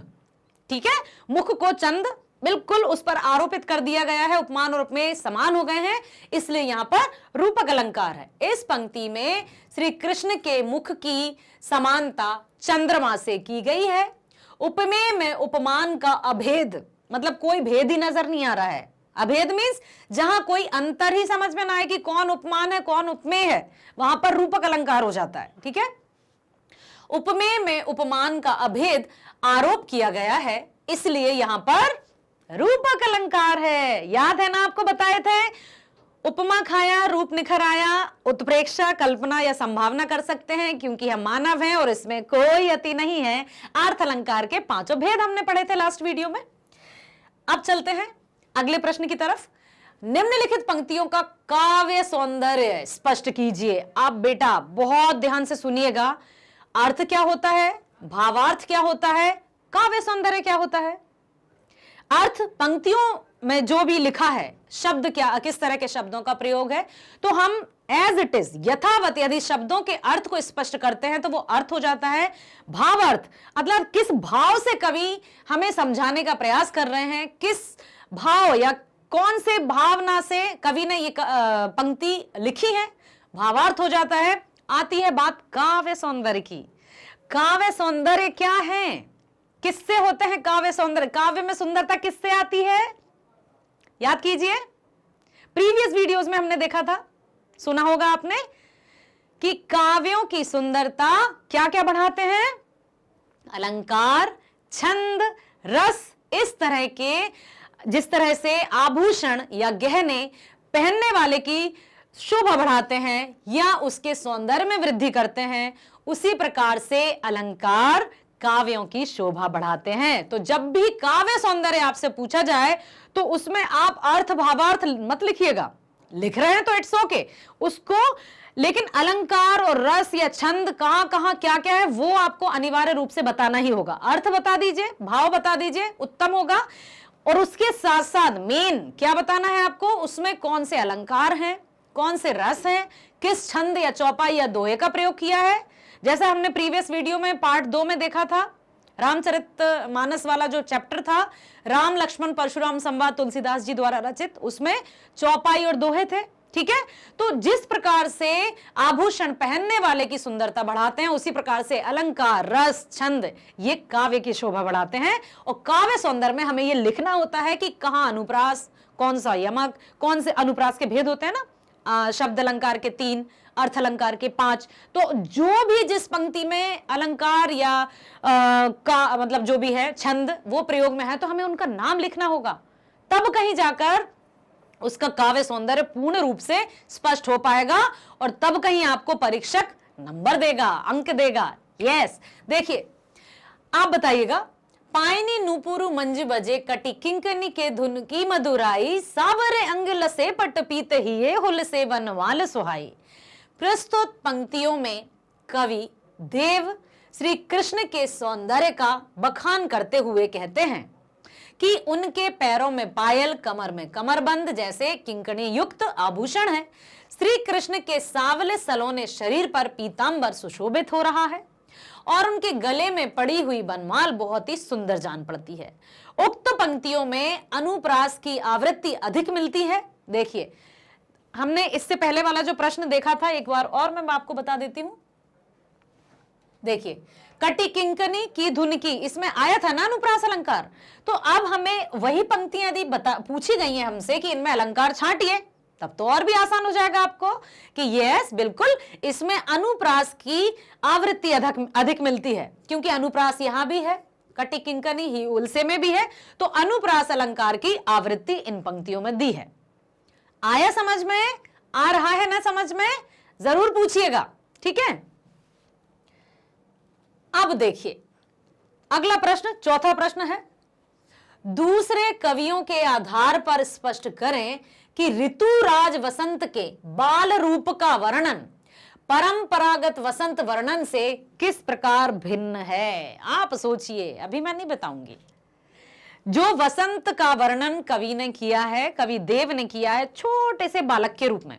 ठीक है, मुख को चंद बिल्कुल उस पर आरोपित कर दिया गया है, उपमान और उपमेय समान हो गए हैं, इसलिए यहां पर रूपक अलंकार है। इस पंक्ति में श्री कृष्ण के मुख की समानता चंद्रमा से की गई है। उपमेय में उपमान का अभेद, मतलब कोई भेद ही नजर नहीं आ रहा है। अभेद मीन्स जहां कोई अंतर ही समझ में ना आए कि कौन उपमान है कौन उपमेय है, वहां पर रूपक अलंकार हो जाता है। ठीक है, उपमेय में उपमान का अभेद आरोप किया गया है, इसलिए यहां पर रूपक अलंकार है। याद है ना, आपको बताए थे, उपमा खाया रूप निखर आया, उत्प्रेक्षा कल्पना या संभावना कर सकते हैं क्योंकि हम मानव हैं और इसमें कोई अति नहीं है। अर्थ अलंकार के 5 भेद हमने पढ़े थे लास्ट वीडियो में। अब चलते हैं अगले प्रश्न की तरफ। निम्नलिखित पंक्तियों का काव्य सौंदर्य स्पष्ट कीजिए। आप बेटा बहुत ध्यान से सुनिएगा, अर्थ क्या होता है, भावार्थ क्या होता है, काव्य सौंदर्य क्या होता है। अर्थ, पंक्तियों में जो भी लिखा है, शब्द क्या, किस तरह के शब्दों का प्रयोग है, तो हम एज इट इज, यथावत यदि शब्दों के अर्थ को स्पष्ट करते हैं तो वो अर्थ हो जाता है भावार्थ। मतलब किस भाव से कवि हमें समझाने का प्रयास कर रहे हैं, किस भाव या कौन से भावना से कवि ने ये पंक्ति लिखी है, भावार्थ हो जाता है। आती है बात काव्य सौंदर्य की। काव्य सौंदर्य क्या है, किससे होते हैं काव्य सौंदर्य? काव्य में सुंदरता किससे आती है? याद कीजिए, प्रीवियस वीडियोस में हमने देखा था, सुना होगा आपने कि काव्यों की सुंदरता क्या क्या बढ़ाते हैं? अलंकार, छंद, रस, इस तरह के, जिस तरह से आभूषण या गहने पहनने वाले की शोभा बढ़ाते हैं या उसके सौंदर्य में वृद्धि करते हैं, उसी प्रकार से अलंकार काव्यों की शोभा बढ़ाते हैं। तो जब भी काव्य सौंदर्य आपसे पूछा जाए तो उसमें आप अर्थ भावार्थ मत लिखिएगा, लिख रहे हैं तो इट्स ओके उसको, लेकिन अलंकार और रस या छंद कहां कहां क्या क्या है वो आपको अनिवार्य रूप से बताना ही होगा। अर्थ बता दीजिए, भाव बता दीजिए, उत्तम होगा। और उसके साथ साथ मेन क्या बताना है आपको, उसमें कौन से अलंकार हैं, कौन से रस हैं, किस छंद या चौपाई या दोहे का प्रयोग किया है। जैसा हमने प्रीवियस वीडियो में पार्ट 2 में देखा था, रामचरितमानस वाला जो चैप्टर था, राम लक्ष्मण परशुराम संवाद तुलसीदास जी द्वारा रचित, उसमें चौपाई और दोहे थे। ठीक है, तो जिस प्रकार से आभूषण पहनने वाले की सुंदरता बढ़ाते हैं, उसी प्रकार से अलंकार, रस, छंद ये काव्य की शोभा बढ़ाते हैं। और काव्य सौंदर्य में हमें ये लिखना होता है कि कहां अनुप्रास, कौन सा यमक, कौन से अनुप्रास के भेद होते हैं ना, शब्द अलंकार के 3, अर्थ अलंकार के 5। तो जो भी जिस पंक्ति में अलंकार या का मतलब जो भी है छंद वो प्रयोग में है, तो हमें उनका नाम लिखना होगा, तब कहीं जाकर उसका काव्य सौंदर्य पूर्ण रूप से स्पष्ट हो पाएगा और तब कहीं आपको परीक्षक नंबर देगा, अंक देगा। यस, देखिए आप बताइएगा, पायनी नूपुरु मंज बजे कटी किंकनी के धुन की मधुराई, सावरे अंग लसे पट पीत ही हुल से वनवाल सुहाई। प्रस्तुत पंक्तियों में कवि देव श्री कृष्ण के सौंदर्य का बखान करते हुए कहते हैं कि उनके पैरों में पायल, कमर में कमरबंद जैसे किंकणी युक्त आभूषण है। श्री कृष्ण के सांवले सलोने शरीर पर पीतांबर सुशोभित हो रहा है और उनके गले में पड़ी हुई बनमाल बहुत ही सुंदर जान पड़ती है। उक्त पंक्तियों में अनुप्रास की आवृत्ति अधिक मिलती है। देखिए, हमने इससे पहले वाला जो प्रश्न देखा था, एक बार और मैं आपको बता देती हूं। देखिए, कटी किंकनी की धुन की, इसमें आया था ना अनुप्रास अलंकार। तो अब हमें वही पंक्तियां यदि पूछी गई हैं हमसे कि इनमें अलंकार छांटिए, तब तो और भी आसान हो जाएगा आपको कि यस बिल्कुल इसमें अनुप्रास की आवृत्ति अधिक मिलती है, क्योंकि अनुप्रास यहां भी है, कटी किंकनी ही उलसे में भी है, तो अनुप्रास अलंकार की आवृत्ति इन पंक्तियों में दी है। आया समझ में? आ रहा है ना समझ में? जरूर पूछिएगा, ठीक है। अब देखिए अगला प्रश्न, चौथा प्रश्न है, दूसरे कवियों के आधार पर स्पष्ट करें कि ऋतुराज वसंत के बाल रूप का वर्णन परंपरागत वसंत वर्णन से किस प्रकार भिन्न है। आप सोचिए, अभी मैं नहीं बताऊंगी। जो वसंत का वर्णन कवि ने किया है, कवि देव ने किया है छोटे से बालक के रूप में,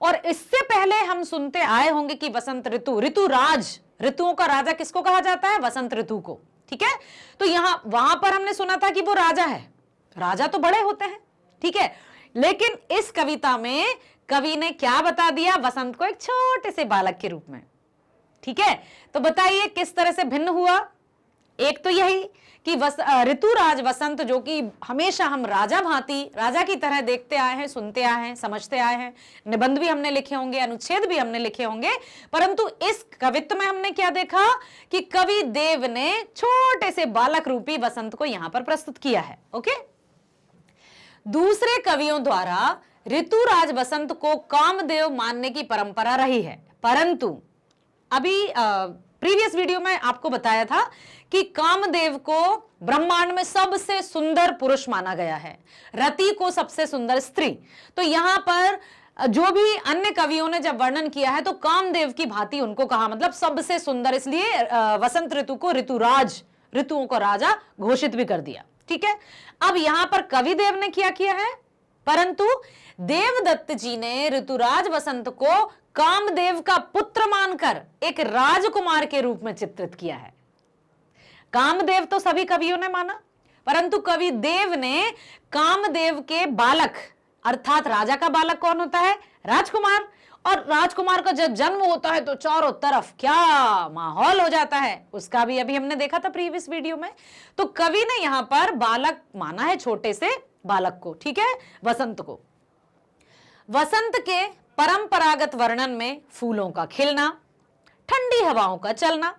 और इससे पहले हम सुनते आए होंगे कि वसंत ऋतु, ऋतुराज, ऋतुओं का राजा किसको कहा जाता है? वसंत ऋतु को। ठीक है, तो यहां वहां पर हमने सुना था कि वो राजा है, राजा तो बड़े होते हैं, ठीक है, लेकिन इस कविता में कवि ने क्या बता दिया? वसंत को एक छोटे से बालक के रूप में। ठीक है, तो बताइए किस तरह से भिन्न हुआ। एक तो यही कि ऋतुराज वसंत, जो कि हमेशा हम राजा भांति, राजा की तरह देखते आए हैं, सुनते आए हैं, समझते आए हैं, निबंध भी हमने लिखे होंगे, अनुच्छेद भी हमने लिखे होंगे, परंतु इस कवित्व में हमने क्या देखा कि कवि देव ने छोटे से बालक रूपी वसंत को यहां पर प्रस्तुत किया है। ओके, दूसरे कवियों द्वारा ऋतुराज वसंत को कामदेव मानने की परंपरा रही है, परंतु अभी प्रीवियस वीडियो में आपको बताया था कि कामदेव को ब्रह्मांड में सबसे सुंदर पुरुष माना गया है, रति को सबसे सुंदर स्त्री। तो यहां पर जो भी अन्य कवियों ने जब वर्णन किया है तो कामदेव की भांति उनको कहा, मतलब सबसे सुंदर, इसलिए वसंत ऋतु को ऋतुराज, ऋतुओं को राजा घोषित भी कर दिया। ठीक है, अब यहां पर कवि देव ने क्या किया है? परंतु देवदत्त जी ने ऋतुराज वसंत को कामदेव का पुत्र मानकर एक राजकुमार के रूप में चित्रित किया है। कामदेव तो सभी कवियों ने माना, परंतु कवि देव ने कामदेव के बालक, अर्थात राजा का बालक कौन होता है? राजकुमार। और राजकुमार का जब जन्म होता है तो चारों तरफ क्या माहौल हो जाता है, उसका भी अभी हमने देखा था प्रीवियस वीडियो में। तो कवि ने यहां पर बालक माना है, छोटे से बालक को, ठीक है, वसंत को। वसंत के परंपरागत वर्णन में फूलों का खिलना, ठंडी हवाओं का चलना,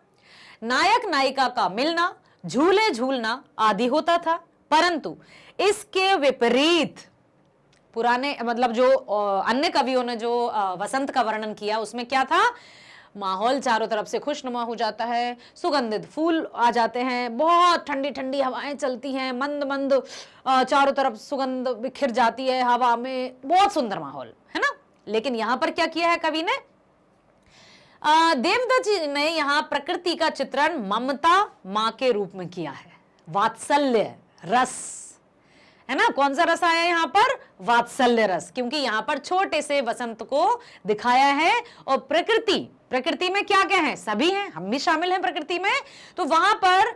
नायक नायिका का मिलना, झूले झूलना आदि होता था। परंतु इसके विपरीत पुराने मतलब जो अन्य कवियों ने जो वसंत का वर्णन किया उसमें क्या था? माहौल चारों तरफ से खुशनुमा हो जाता है, सुगंधित फूल आ जाते हैं, बहुत ठंडी ठंडी हवाएं चलती हैं, मंद मंद चारों तरफ सुगंध बिखर जाती है हवा में, बहुत सुंदर माहौल है ना। लेकिन यहां पर क्या किया है कवि ने? देवदत्त जी ने यहां प्रकृति का चित्रण ममता मां के रूप में किया है, वात्सल्य रस, है ना। कौन सा रस आया यहां पर? वात्सल्य रस, क्योंकि यहां पर छोटे से वसंत को दिखाया है। और प्रकृति में क्या क्या है? सभी हैं, हम भी शामिल हैं प्रकृति में। तो वहां पर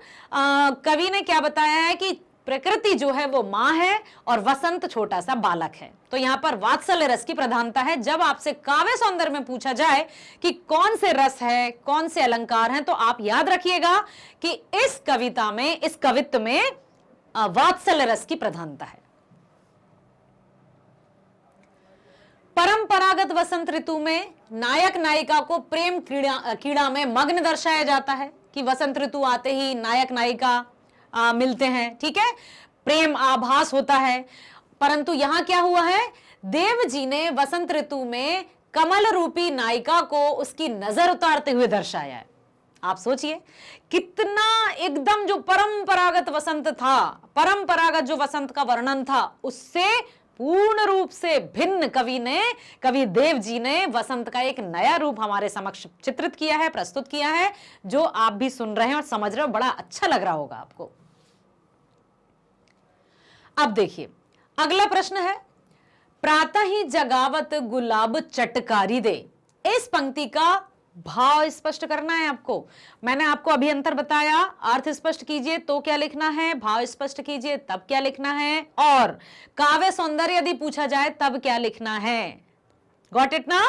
कवि ने क्या बताया है कि प्रकृति जो है वो मां है और वसंत छोटा सा बालक है। तो यहां पर वात्सल्य रस की प्रधानता है। जब आपसे काव्य सौंदर्य में पूछा जाए कि कौन से रस है, कौन से अलंकार हैं, तो आप याद रखिएगा कि इस कविता में, इस कवित्व में वात्सल्य रस की प्रधानता है। परंपरागत वसंत ऋतु में नायक नायिका को प्रेम कीड़ा में मग्न दर्शाया जाता है कि वसंत ऋतु आते ही नायक नायिका मिलते हैं, ठीक है, प्रेम आभास होता है। परंतु यहां क्या हुआ है? देव जी ने वसंत ऋतु में कमल रूपी नायिका को उसकी नजर उतारते हुए दर्शाया है। आप सोचिए कितना एकदम जो परंपरागत वसंत था, परंपरागत जो वसंत का वर्णन था, उससे पूर्ण रूप से भिन्न कवि देव जी ने वसंत का एक नया रूप हमारे समक्ष चित्रित किया है, प्रस्तुत किया है, जो आप भी सुन रहे हैं और समझ रहे हो, बड़ा अच्छा लग रहा होगा आपको। अब देखिए अगला प्रश्न है, प्रातः ही जगावत गुलाब चटकारी दे। इस पंक्ति का भाव स्पष्ट करना है आपको। मैंने आपको अभी अंतर बताया, अर्थ स्पष्ट कीजिए तो क्या लिखना है, भाव स्पष्ट कीजिए तब क्या लिखना है, और काव्य सौंदर्य यदि पूछा जाए तब क्या लिखना है। गॉट इट ना?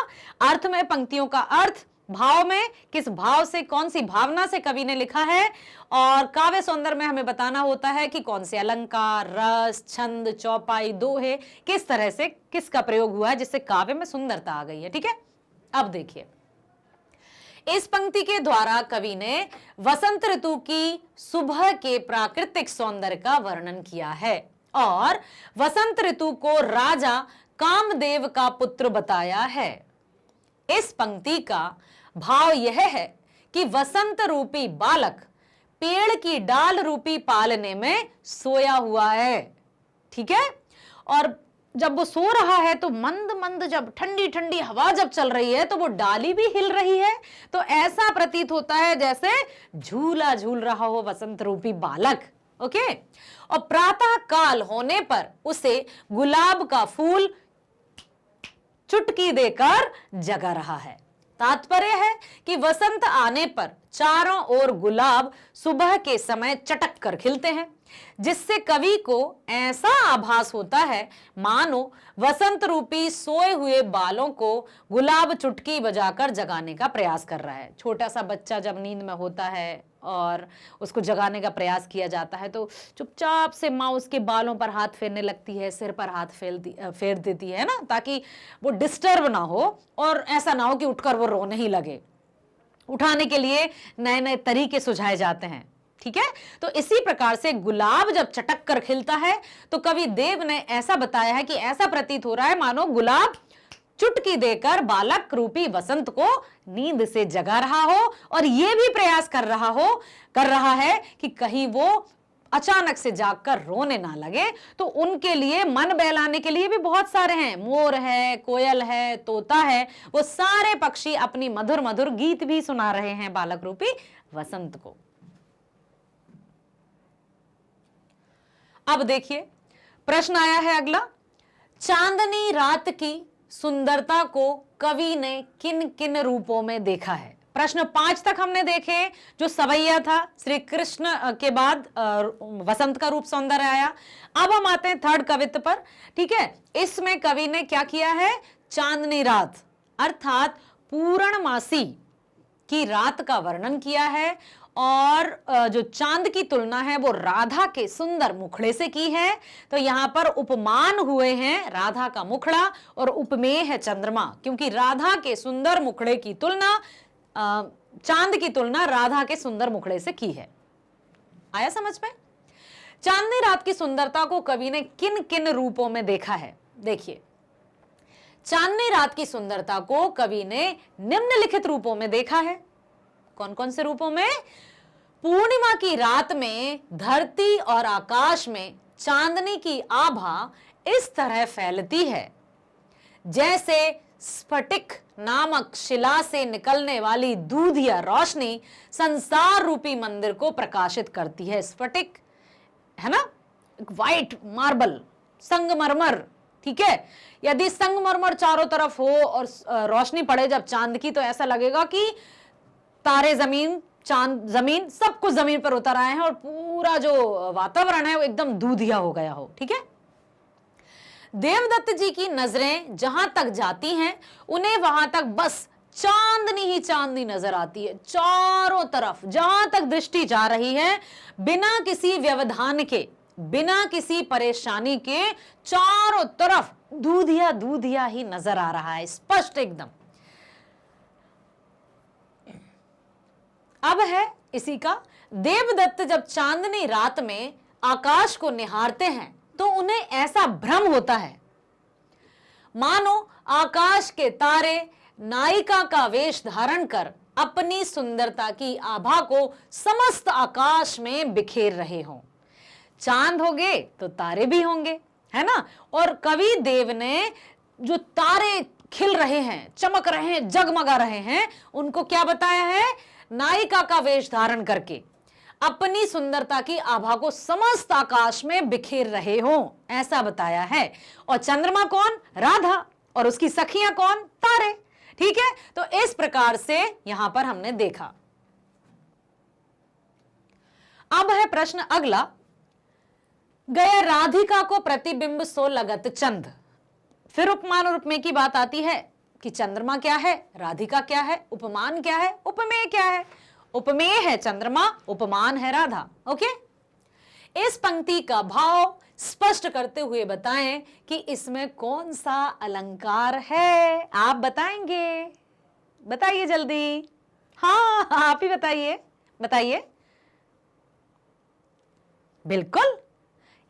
अर्थ में पंक्तियों का अर्थ, भाव में किस भाव से, कौन सी भावना से कवि ने लिखा है, और काव्य सौंदर्य में हमें बताना होता है कि कौन से अलंकार, रस, छंद, चौपाई, दोहे, किस तरह से किसका प्रयोग हुआ है जिससे काव्य में सुंदरता आ गई है। ठीक है, अब देखिए इस पंक्ति के द्वारा कवि ने वसंत ऋतु की सुबह के प्राकृतिक सौंदर्य का वर्णन किया है और वसंत ऋतु को राजा कामदेव का पुत्र बताया है। इस पंक्ति का भाव यह है कि वसंत रूपी बालक पेड़ की डाल रूपी पालने में सोया हुआ है। ठीक है, और जब वो सो रहा है तो मंद मंद जब ठंडी ठंडी हवा जब चल रही है तो वो डाली भी हिल रही है, तो ऐसा प्रतीत होता है जैसे झूला झूल रहा हो वसंत रूपी बालक। ओके, और प्रातः काल होने पर उसे गुलाब का फूल चुटकी देकर जगा रहा है। तात्पर्य है कि वसंत आने पर चारों ओर गुलाब सुबह के समय चटक कर खिलते हैं, जिससे कवि को ऐसा आभास होता है मानो वसंत रूपी सोए हुए बालों को गुलाब चुटकी बजाकर जगाने का प्रयास कर रहा है। छोटा सा बच्चा जब नींद में होता है और उसको जगाने का प्रयास किया जाता है तो चुपचाप से माँ उसके बालों पर हाथ फेरने लगती है, सिर पर हाथ फेर देती है ना, ताकि वो डिस्टर्ब ना हो और ऐसा ना हो कि उठकर वो रोने ही लगे। उठाने के लिए नए नए तरीके सुझाए जाते हैं। ठीक है, तो इसी प्रकार से गुलाब जब चटक कर खिलता है तो कवि देव ने ऐसा बताया है कि ऐसा प्रतीत हो रहा है मानो गुलाब चुटकी देकर बालक रूपी वसंत को नींद से जगा रहा हो और यह भी प्रयास कर रहा है कि कहीं वो अचानक से जागकर रोने ना लगे। तो उनके लिए मन बहलाने के लिए भी बहुत सारे हैं, मोर है, कोयल है, तोता है, वो सारे पक्षी अपनी मधुर मधुर गीत भी सुना रहे हैं बालक रूपी वसंत को। अब देखिए प्रश्न आया है अगला, चांदनी रात की सुंदरता को कवि ने किन किन रूपों में देखा है? प्रश्न 5 तक हमने देखे, जो सवैया था, श्री कृष्ण के बाद वसंत का रूप सौंदर्य आया। अब हम आते हैं थर्ड कवित्व पर, ठीक है। इसमें कवि ने क्या किया है? चांदनी रात अर्थात पूर्णमासी की रात का वर्णन किया है, और जो चांद की तुलना है वो राधा के सुंदर मुखड़े से की है। तो यहां पर उपमान हुए हैं राधा का मुखड़ा और उपमेय है चंद्रमा, क्योंकि राधा के सुंदर मुखड़े की तुलना चांद की तुलना राधा के सुंदर मुखड़े से की है। आया समझ में? चांदनी रात की सुंदरता को कवि ने किन किन रूपों में देखा है? देखिए, चांदनी रात की सुंदरता को कवि ने निम्नलिखित रूपों में देखा है। कौन कौन से रूपों में? पूर्णिमा की रात में धरती और आकाश में चांदनी की आभा इस तरह फैलती है जैसे स्फटिक नामक शिला से निकलने वाली दूधिया रोशनी संसार रूपी मंदिर को प्रकाशित करती है। स्फटिक है ना, व्हाइट मार्बल, संगमरमर, ठीक है। यदि संगमरमर चारों तरफ हो और रोशनी पड़े जब चांद की, तो ऐसा लगेगा कि तारे, जमीन, चांद, जमीन, सब कुछ जमीन पर उतर आए हैं और पूरा जो वातावरण है वो एकदम दूधिया हो गया हो, ठीक है। देवदत्त जी की नजरें जहां तक जाती हैं उन्हें वहां तक बस चांदनी ही चांदनी नजर आती है। चारों तरफ जहां तक दृष्टि जा रही है, बिना किसी व्यवधान के, बिना किसी परेशानी के, चारों तरफ दूधिया दूधिया ही नजर आ रहा है, स्पष्ट एकदम। अब है इसी का, देवदत्त जब चांदनी रात में आकाश को निहारते हैं तो उन्हें ऐसा भ्रम होता है मानो आकाश के तारे नायिका का वेश धारण कर अपनी सुंदरता की आभा को समस्त आकाश में बिखेर रहे हों। चांद होंगे तो तारे भी होंगे, है ना। और कवि देव ने जो तारे खिल रहे हैं, चमक रहे हैं, जगमगा रहे हैं, उनको क्या बताया है? नायिका का वेश धारण करके अपनी सुंदरता की आभा को समस्त आकाश में बिखेर रहे हो, ऐसा बताया है। और चंद्रमा कौन? राधा। और उसकी सखियां कौन? तारे, ठीक है। तो इस प्रकार से यहां पर हमने देखा। अब है प्रश्न अगला, गया राधिका को प्रतिबिंब सो लगत चंद। फिर उपमान और उपमेय की बात आती है कि चंद्रमा क्या है, राधिका क्या है, उपमान क्या है, उपमेय क्या है। उपमेय है चंद्रमा, उपमान है राधा। ओके, इस पंक्ति का भाव स्पष्ट करते हुए बताएं कि इसमें कौन सा अलंकार है। आप बताएंगे? बताइए जल्दी। हाँ, आप ही बताइए, बताइए। बिल्कुल,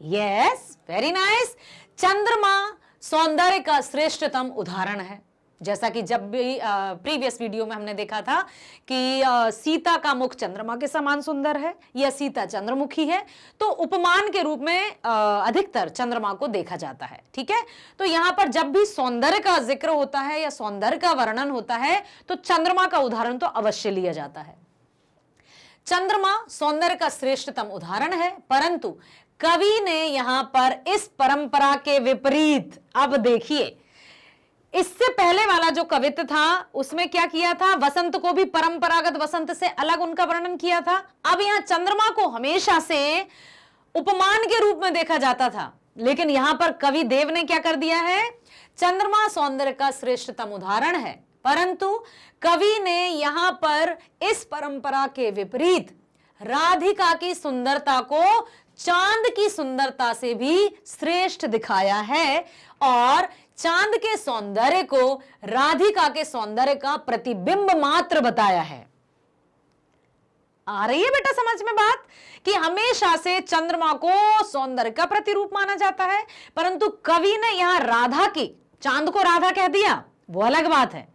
यस, वेरी नाइस। चंद्रमा सौंदर्य का श्रेष्ठतम उदाहरण है। जैसा कि जब भी प्रीवियस वीडियो में हमने देखा था कि सीता का मुख चंद्रमा के समान सुंदर है या सीता चंद्रमुखी है, तो उपमान के रूप में अधिकतर चंद्रमा को देखा जाता है, ठीक है। तो यहां पर जब भी सौंदर्य का जिक्र होता है या सौंदर्य का वर्णन होता है तो चंद्रमा का उदाहरण तो अवश्य लिया जाता है। चंद्रमा सौंदर्य का श्रेष्ठतम उदाहरण है, परंतु कवि ने यहां पर इस परंपरा के विपरीत, अब देखिए, इससे पहले वाला जो कवित्व था उसमें क्या किया था? वसंत को भी परंपरागत वसंत से अलग उनका वर्णन किया था। अब यहां चंद्रमा को हमेशा से उपमान के रूप में देखा जाता था, लेकिन यहां पर कवि देव ने क्या कर दिया है? चंद्रमा सौंदर्य का श्रेष्ठतम उदाहरण है, परंतु कवि ने यहां पर इस परंपरा के विपरीत राधिका की सुंदरता को चांद की सुंदरता से भी श्रेष्ठ दिखाया है और चांद के सौंदर्य को राधिका के सौंदर्य का प्रतिबिंब मात्र बताया है। आ रही है बेटा समझ में बात कि हमेशा से चंद्रमा को सौंदर्य का प्रतिरूप माना जाता है, परंतु कवि ने यहां राधा की, चांद को राधा कह दिया, वो अलग बात है,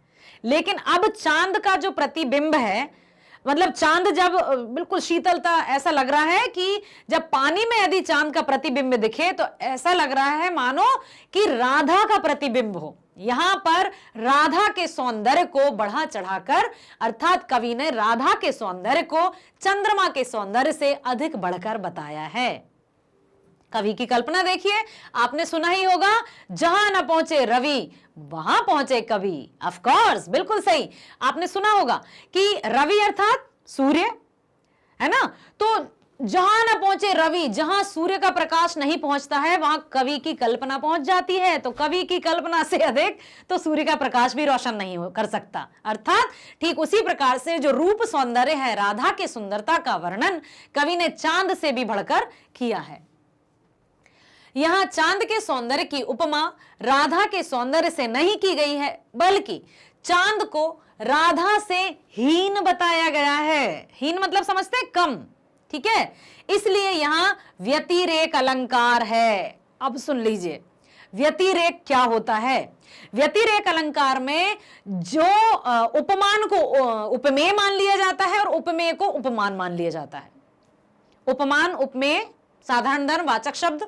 लेकिन अब चांद का जो प्रतिबिंब है, मतलब चांद जब बिल्कुल शीतलता, ऐसा लग रहा है कि जब पानी में यदि चांद का प्रतिबिंब दिखे तो ऐसा लग रहा है मानो कि राधा का प्रतिबिंब हो। यहां पर राधा के सौंदर्य को बढ़ा चढ़ाकर, अर्थात कवि ने राधा के सौंदर्य को चंद्रमा के सौंदर्य से अधिक बढ़कर बताया है। कवि की कल्पना देखिए, आपने सुना ही होगा, जहां न पहुंचे रवि वहां पहुंचे कवि। ऑफ कोर्स, बिल्कुल सही, आपने सुना होगा कि रवि अर्थात सूर्य, है ना। तो जहां न पहुंचे रवि, जहां सूर्य का प्रकाश नहीं पहुंचता है वहां कवि की कल्पना पहुंच जाती है। तो कवि की कल्पना से अधिक तो सूर्य का प्रकाश भी रोशन नहीं कर सकता। अर्थात ठीक उसी प्रकार से जो रूप सौंदर्य है, राधा के सुंदरता का वर्णन कवि ने चांद से भी बढ़कर किया है। यहां चांद के सौंदर्य की उपमा राधा के सौंदर्य से नहीं की गई है, बल्कि चांद को राधा से हीन बताया गया है। हीन मतलब समझते हैं, कम, ठीक है, इसलिए यहां व्यतिरेक अलंकार है। अब सुन लीजिए, व्यतिरेक क्या होता है। व्यतिरेक अलंकार में जो उपमान को उपमेय मान लिया जाता है और उपमेय को उपमान मान लिया जाता है। उपमान उपमेय साधारण धर्म वाचक शब्द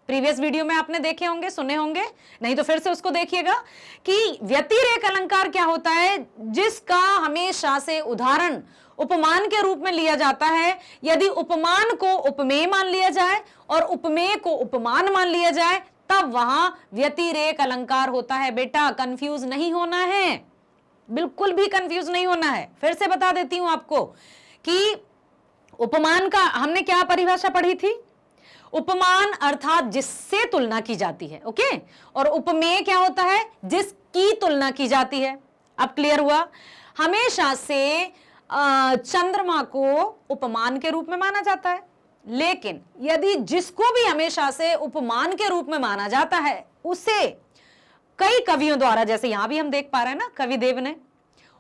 प्रीवियस वीडियो में आपने देखे होंगे, सुने होंगे, नहीं तो फिर से उसको देखिएगा कि व्यतिरेक अलंकार क्या होता है, जिसका हमेशा से उदाहरण उपमान के रूप में लिया जाता है। यदि उपमान को उपमेय मान लिया जाए और उपमेय को उपमान मान लिया जाए तब वहां व्यतिरेक अलंकार होता है। बेटा कंफ्यूज नहीं होना है, बिल्कुल भी कंफ्यूज नहीं होना है। फिर से बता देती हूं आपको कि उपमान का हमने क्या परिभाषा पढ़ी थी। उपमान अर्थात जिससे तुलना की जाती है, ओके, और उपमेय क्या होता है, जिसकी तुलना की जाती है। अब क्लियर हुआ। हमेशा से चंद्रमा को उपमान के रूप में माना जाता है, लेकिन यदि जिसको भी हमेशा से उपमान के रूप में माना जाता है उसे कई कवियों द्वारा, जैसे यहां भी हम देख पा रहे हैं ना, कविदेव ने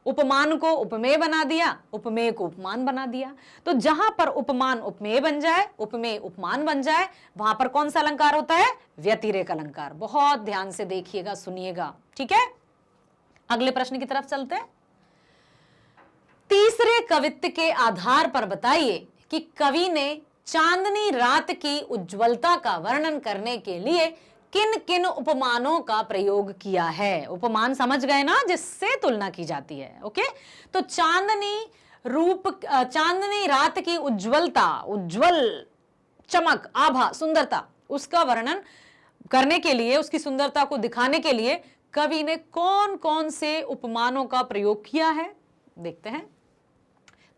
उपमान को उपमेय बना दिया, उपमेय को उपमान बना दिया। तो जहां पर उपमान उपमेय बन जाए, उपमेय उपमान बन जाए, वहां पर कौन सा अलंकार होता है, व्यतिरेक अलंकार। बहुत ध्यान से देखिएगा, सुनिएगा, ठीक है। अगले प्रश्न की तरफ चलते हैं। तीसरे कवित्व के आधार पर बताइए कि कवि ने चांदनी रात की उज्ज्वलता का वर्णन करने के लिए किन किन उपमानों का प्रयोग किया है। उपमान समझ गए ना, जिससे तुलना की जाती है, ओके। तो चांदनी रात की उज्ज्वलता, उज्ज्वल, चमक, आभा, सुंदरता, उसका वर्णन करने के लिए, उसकी सुंदरता को दिखाने के लिए कवि ने कौन कौन से उपमानों का प्रयोग किया है, देखते हैं।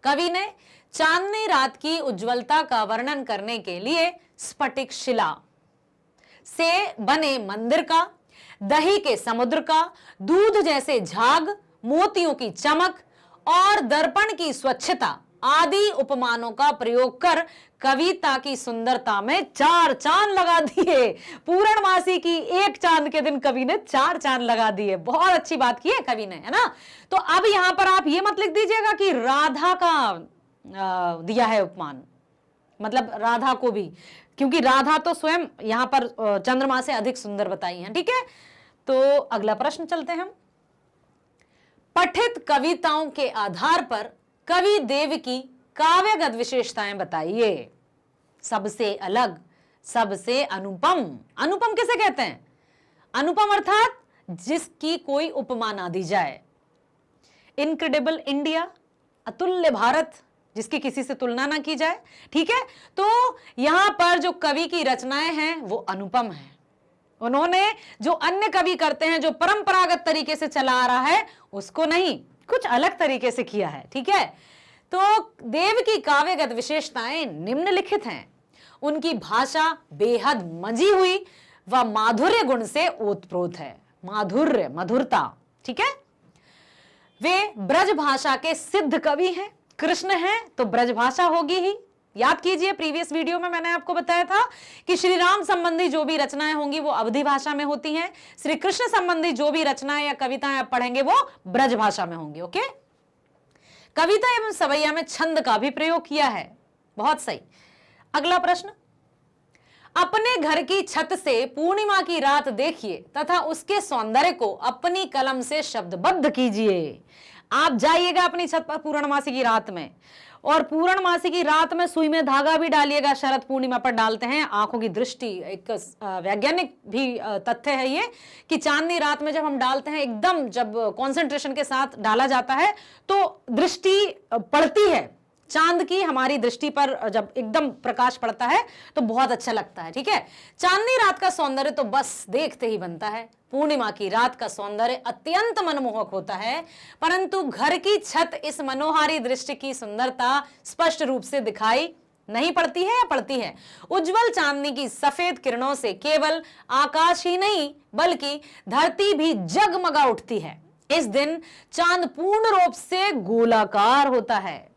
कवि ने चांदनी रात की उज्ज्वलता का वर्णन करने के लिए स्फटिक शिला से बने मंदिर का, दही के समुद्र का, दूध जैसे झाग, मोतियों की चमक और दर्पण की स्वच्छता आदि उपमानों का प्रयोग कर कविता की सुंदरता में 4 चांद लगा दिए। पूर्णमासी की एक चांद के दिन कवि ने 4 चांद लगा दिए। बहुत अच्छी बात की है कवि ने, है ना। तो अब यहां पर आप ये मत लिख दीजिएगा कि राधा का दिया है उपमान, मतलब राधा को भी, क्योंकि राधा तो स्वयं यहां पर चंद्रमा से अधिक सुंदर बताई है, ठीक है। तो अगला प्रश्न चलते हैं हम। पठित कविताओं के आधार पर कवि देव की काव्यगत विशेषताएं बताइए। सबसे अलग, सबसे अनुपम। अनुपम किसे कहते हैं, अनुपम अर्थात जिसकी कोई उपमा ना दी जाए। इनक्रेडिबल इंडिया, अतुल्य भारत, जिसकी किसी से तुलना ना की जाए, ठीक है। तो यहां पर जो कवि की रचनाएं हैं वो अनुपम हैं। उन्होंने जो अन्य कवि करते हैं, जो परंपरागत तरीके से चला आ रहा है, उसको नहीं, कुछ अलग तरीके से किया है, ठीक है। तो देव की काव्यगत विशेषताएं निम्नलिखित हैं। उनकी भाषा बेहद मंजी हुई व माधुर्य गुण से ओतप्रोत है। माधुर्य, मधुरता, ठीक है। वे ब्रज भाषा के सिद्ध कवि हैं। कृष्ण हैं तो ब्रज भाषा होगी ही। याद कीजिए, प्रीवियस वीडियो में मैंने आपको बताया था कि श्री राम संबंधी जो भी रचनाएं होंगी वो अवधी भाषा में होती हैं। श्री कृष्ण संबंधी जो भी रचनाएं या कविताएं आप पढ़ेंगे वो ब्रज भाषा में होंगी, ओके। कविता एवं सवैया में छंद का भी प्रयोग किया है, बहुत सही। अगला प्रश्न। अपने घर की छत से पूर्णिमा की रात देखिए तथा उसके सौंदर्य को अपनी कलम से शब्दबद्ध कीजिए। आप जाइएगा अपनी छत पर पूर्णमासी की रात में, और पूर्णमासी की रात में सुई में धागा भी डालिएगा। शरद पूर्णिमा पर डालते हैं, आंखों की दृष्टि, एक वैज्ञानिक भी तथ्य है ये कि चांदनी रात में जब हम डालते हैं, एकदम जब कंसंट्रेशन के साथ डाला जाता है तो दृष्टि पड़ती है, चांद की हमारी दृष्टि पर जब एकदम प्रकाश पड़ता है तो बहुत अच्छा लगता है, ठीक है। चांदनी रात का सौंदर्य तो बस देखते ही बनता है। पूर्णिमा की रात का सौंदर्य अत्यंत मनमोहक होता है, परंतु घर की छत इस मनोहारी दृश्य की सुंदरता स्पष्ट रूप से दिखाई नहीं पड़ती है या पड़ती है। उज्जवल चांदनी की सफेद किरणों से केवल आकाश ही नहीं बल्कि धरती भी जगमगा उठती है। इस दिन चांद पूर्ण रूप से गोलाकार होता है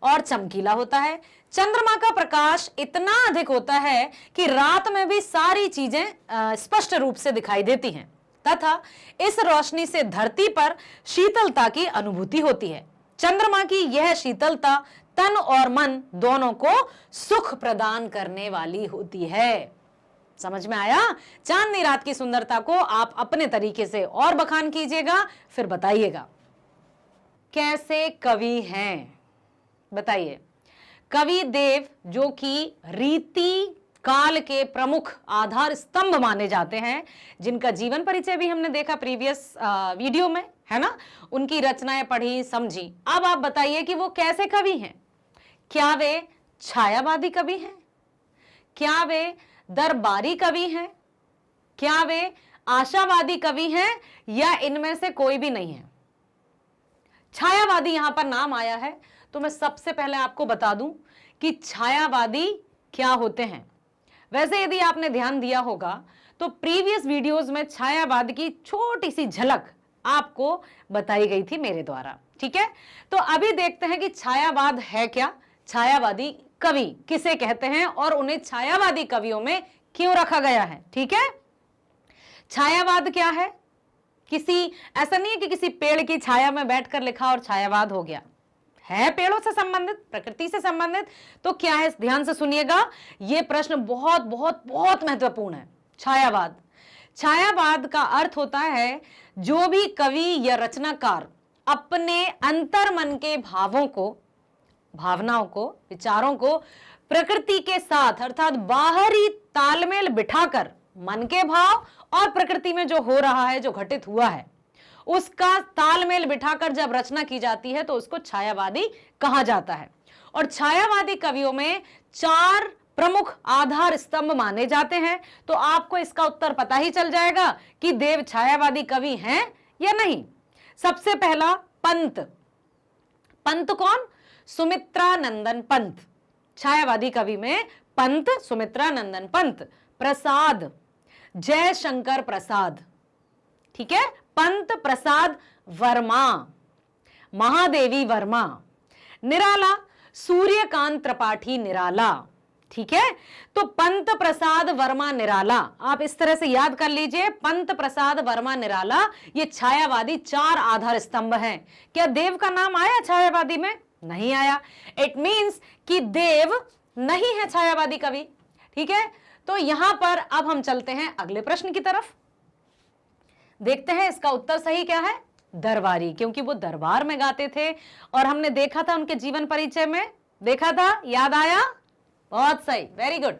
और चमकीला होता है। चंद्रमा का प्रकाश इतना अधिक होता है कि रात में भी सारी चीजें स्पष्ट रूप से दिखाई देती हैं तथा इस रोशनी से धरती पर शीतलता की अनुभूति होती है। चंद्रमा की यह शीतलता तन और मन दोनों को सुख प्रदान करने वाली होती है। समझ में आया? चांदनी रात की सुंदरता को आप अपने तरीके से और बखान कीजिएगा, फिर बताइएगा कैसे कवि हैं। बताइए, कवि देव जो कि रीति काल के प्रमुख आधार स्तंभ माने जाते हैं, जिनका जीवन परिचय भी हमने देखा प्रीवियस वीडियो में, है ना, उनकी रचनाएं पढ़ी समझी। अब आप बताइए कि वो कैसे कवि हैं। क्या वे छायावादी कवि हैं? क्या वे दरबारी कवि हैं? क्या वे आशावादी कवि हैं या इनमें से कोई भी नहीं है? छायावादी यहां पर नाम आया है तो मैं सबसे पहले आपको बता दूं कि छायावादी क्या होते हैं। वैसे यदि आपने ध्यान दिया होगा तो प्रीवियस वीडियोस में छायावाद की छोटी सी झलक आपको बताई गई थी मेरे द्वारा, ठीक है। तो अभी देखते हैं कि छायावाद है क्या, छायावादी कवि किसे कहते हैं और उन्हें छायावादी कवियों में क्यों रखा गया है, ठीक है। छायावाद क्या है? ऐसा नहीं है कि किसी पेड़ की छाया में बैठकर लिखा और छायावाद हो गया है, पेड़ों से संबंधित, प्रकृति से संबंधित। तो क्या है, ध्यान से सुनिएगा, यह प्रश्न बहुत बहुत बहुत महत्वपूर्ण है। छायावाद का अर्थ होता है जो भी कवि या रचनाकार अपने अंतर्मन के भावों को, भावनाओं को, विचारों को प्रकृति के साथ अर्थात बाहरी तालमेल बिठाकर मन के भाव और प्रकृति में जो हो रहा है, जो घटित हुआ है, उसका तालमेल बिठाकर जब रचना की जाती है तो उसको छायावादी कहा जाता है। और छायावादी कवियों में 4 प्रमुख आधार स्तंभ माने जाते हैं। तो आपको इसका उत्तर पता ही चल जाएगा कि देव छायावादी कवि हैं या नहीं। सबसे पहला पंत। पंत कौन? सुमित्रा नंदन पंत। छायावादी कवि में पंत सुमित्रा नंदन पंत। प्रसाद जयशंकर प्रसाद, ठीक है। पंत प्रसाद वर्मा, महादेवी वर्मा। निराला सूर्यकांत त्रिपाठी निराला, ठीक है। तो पंत प्रसाद वर्मा निराला, आप इस तरह से याद कर लीजिए, पंत प्रसाद वर्मा निराला, ये छायावादी 4 आधार स्तंभ हैं। क्या देव का नाम आया छायावादी में? नहीं आया। इट मींस कि देव नहीं है छायावादी कवि, ठीक है। तो यहां पर अब हम चलते हैं अगले प्रश्न की तरफ, देखते हैं इसका उत्तर सही क्या है। दरबारी, क्योंकि वो दरबार में गाते थे और हमने देखा था उनके जीवन परिचय में, देखा था, याद आया? बहुत सही, वेरी गुड।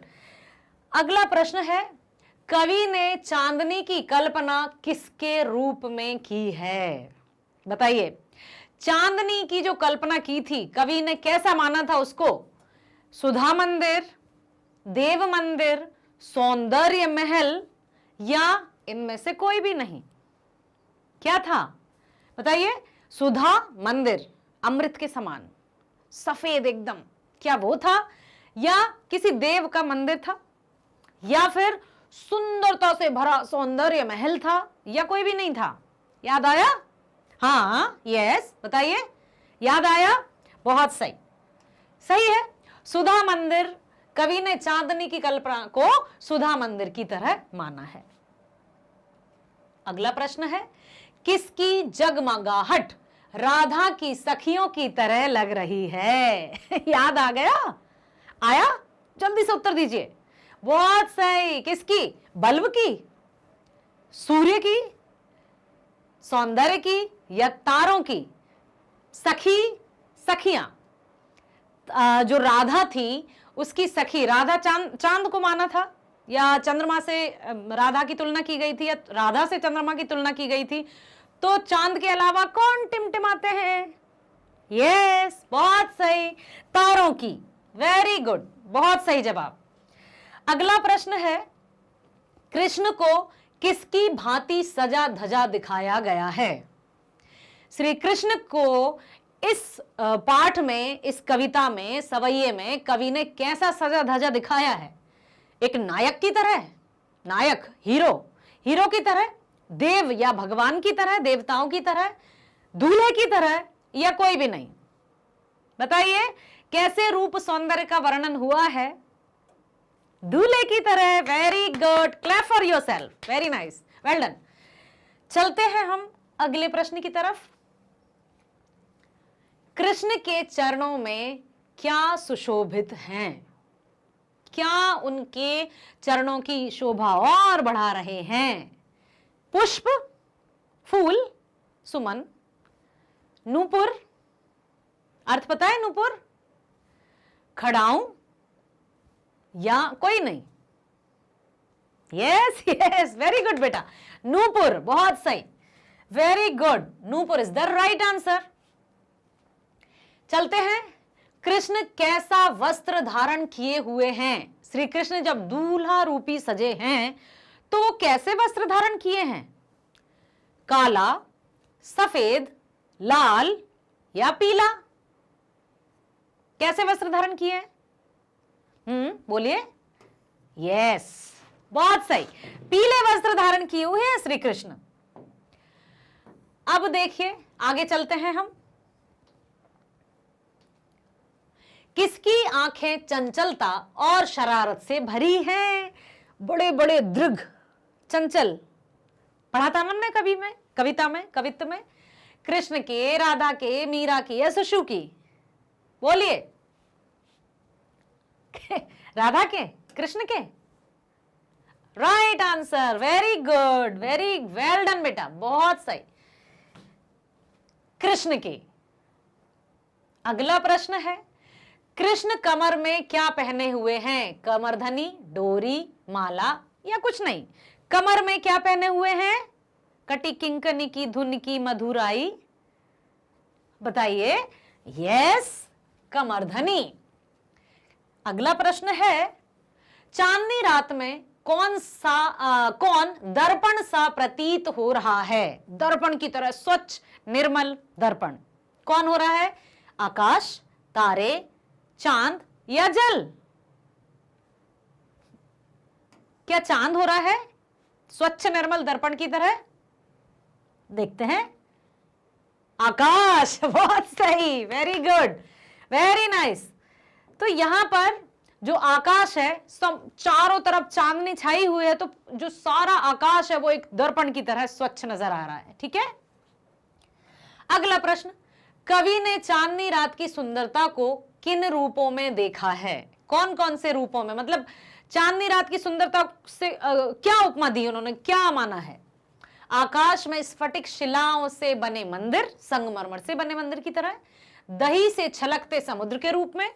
अगला प्रश्न है, कवि ने चांदनी की कल्पना किसके रूप में की है? बताइए, चांदनी की जो कल्पना की थी कवि ने कैसा माना था उसको? सुधा मंदिर, देव मंदिर, सौंदर्य महल या इनमें से कोई भी नहीं? क्या था बताइए? सुधा मंदिर, अमृत के समान सफेद एकदम, क्या वो था? या किसी देव का मंदिर था? या फिर सुंदरता से भरा सौंदर्य महल था? या कोई भी नहीं था? याद आया? हाँ, यस, बताइए, याद आया? बहुत सही, सही है। सुधा मंदिर, कवि ने चांदनी की कल्पना को सुधा मंदिर की तरह माना है। अगला प्रश्न है, किसकी जगमगाहट राधा की सखियों की तरह लग रही है? याद आ गया? आया? जल्दी से उत्तर दीजिए। बहुत सही, किसकी? बल्ब की, सूर्य की, सौंदर्य की या तारों की? सखियां, जो राधा थी उसकी सखी, राधा चांद को माना था या चंद्रमा से राधा की तुलना की गई थी या राधा से चंद्रमा की तुलना की गई थी? तो चांद के अलावा कौन टिमटिमाते हैं? यस, बहुत सही, तारों की। वेरी गुड, बहुत सही जवाब। अगला प्रश्न है, कृष्ण को किसकी भांति सजा धजा दिखाया गया है? श्री कृष्ण को इस पाठ में, इस कविता में, सवैये में कवि ने कैसा सजा धजा दिखाया है? एक नायक की तरह, नायक, हीरो की तरह, देव या भगवान की तरह, देवताओं की तरह, दूल्हे की तरह, या कोई भी नहीं? बताइए कैसे रूप सौंदर्य का वर्णन हुआ है? दूल्हे की तरह। Very good, clap for yourself, very nice, well done. चलते हैं हम अगले प्रश्न की तरफ। कृष्ण के चरणों में क्या सुशोभित हैं? क्या उनके चरणों की शोभा और बढ़ा रहे हैं? पुष्प, फूल, सुमन, नूपुर, अर्थ पता है नूपुर? खड़ाऊं या कोई नहीं? यस यस, वेरी गुड बेटा, नूपुर, बहुत सही, very good, Nupur is the right answer. चलते हैं, कृष्ण कैसा वस्त्र धारण किए हुए हैं? श्री कृष्ण जब दूल्हा रूपी सजे हैं तो कैसे वस्त्र धारण किए हैं? काला, सफेद, लाल या पीला? कैसे वस्त्र धारण किए हैं? बोलिए। यस, बहुत सही, पीले वस्त्र धारण किए हुए हैं श्री कृष्ण। अब देखिए आगे चलते हैं हम। किसकी आंखें चंचलता और शरारत से भरी हैं? बड़े बड़े दृढ़, चंचल, पढ़ा था ना हमने कभी में, कविता में, कवित्व में, कृष्ण के, राधा के, मीरा की या सुशु की? बोलिए। राधा के, कृष्ण के? Right answer, very good, very well done बेटा, बहुत सही, कृष्ण के। अगला प्रश्न है, कृष्ण कमर में क्या पहने हुए हैं? कमरधनी, डोरी, माला या कुछ नहीं? कमर में क्या पहने हुए हैं? कटी किंकनी की धुन की मधुराई, बताइए। यस, कमरधनी। अगला प्रश्न है, चांदनी रात में कौन दर्पण सा प्रतीत हो रहा है? दर्पण की तरह स्वच्छ निर्मल दर्पण कौन हो रहा है? आकाश, तारे, चांद या जल? क्या चांद हो रहा है स्वच्छ निर्मल दर्पण की तरह? देखते हैं। आकाश, बहुत सही, वेरी गुड, वेरी नाइस। तो यहां पर जो आकाश है, चारों तरफ चांदनी छाई हुई है, तो जो सारा आकाश है वो एक दर्पण की तरह स्वच्छ नजर आ रहा है। ठीक है। अगला प्रश्न, कवि ने चांदनी रात की सुंदरता को किन रूपों में देखा है? कौन कौन से रूपों में? मतलब चांदनी रात की सुंदरता से क्या उपमा दी उन्होंने, क्या माना है? आकाश में स्फटिक शिलाओं से बने मंदिर, संगमरमर से बने मंदिर की तरह, दही से छलकते समुद्र के रूप में,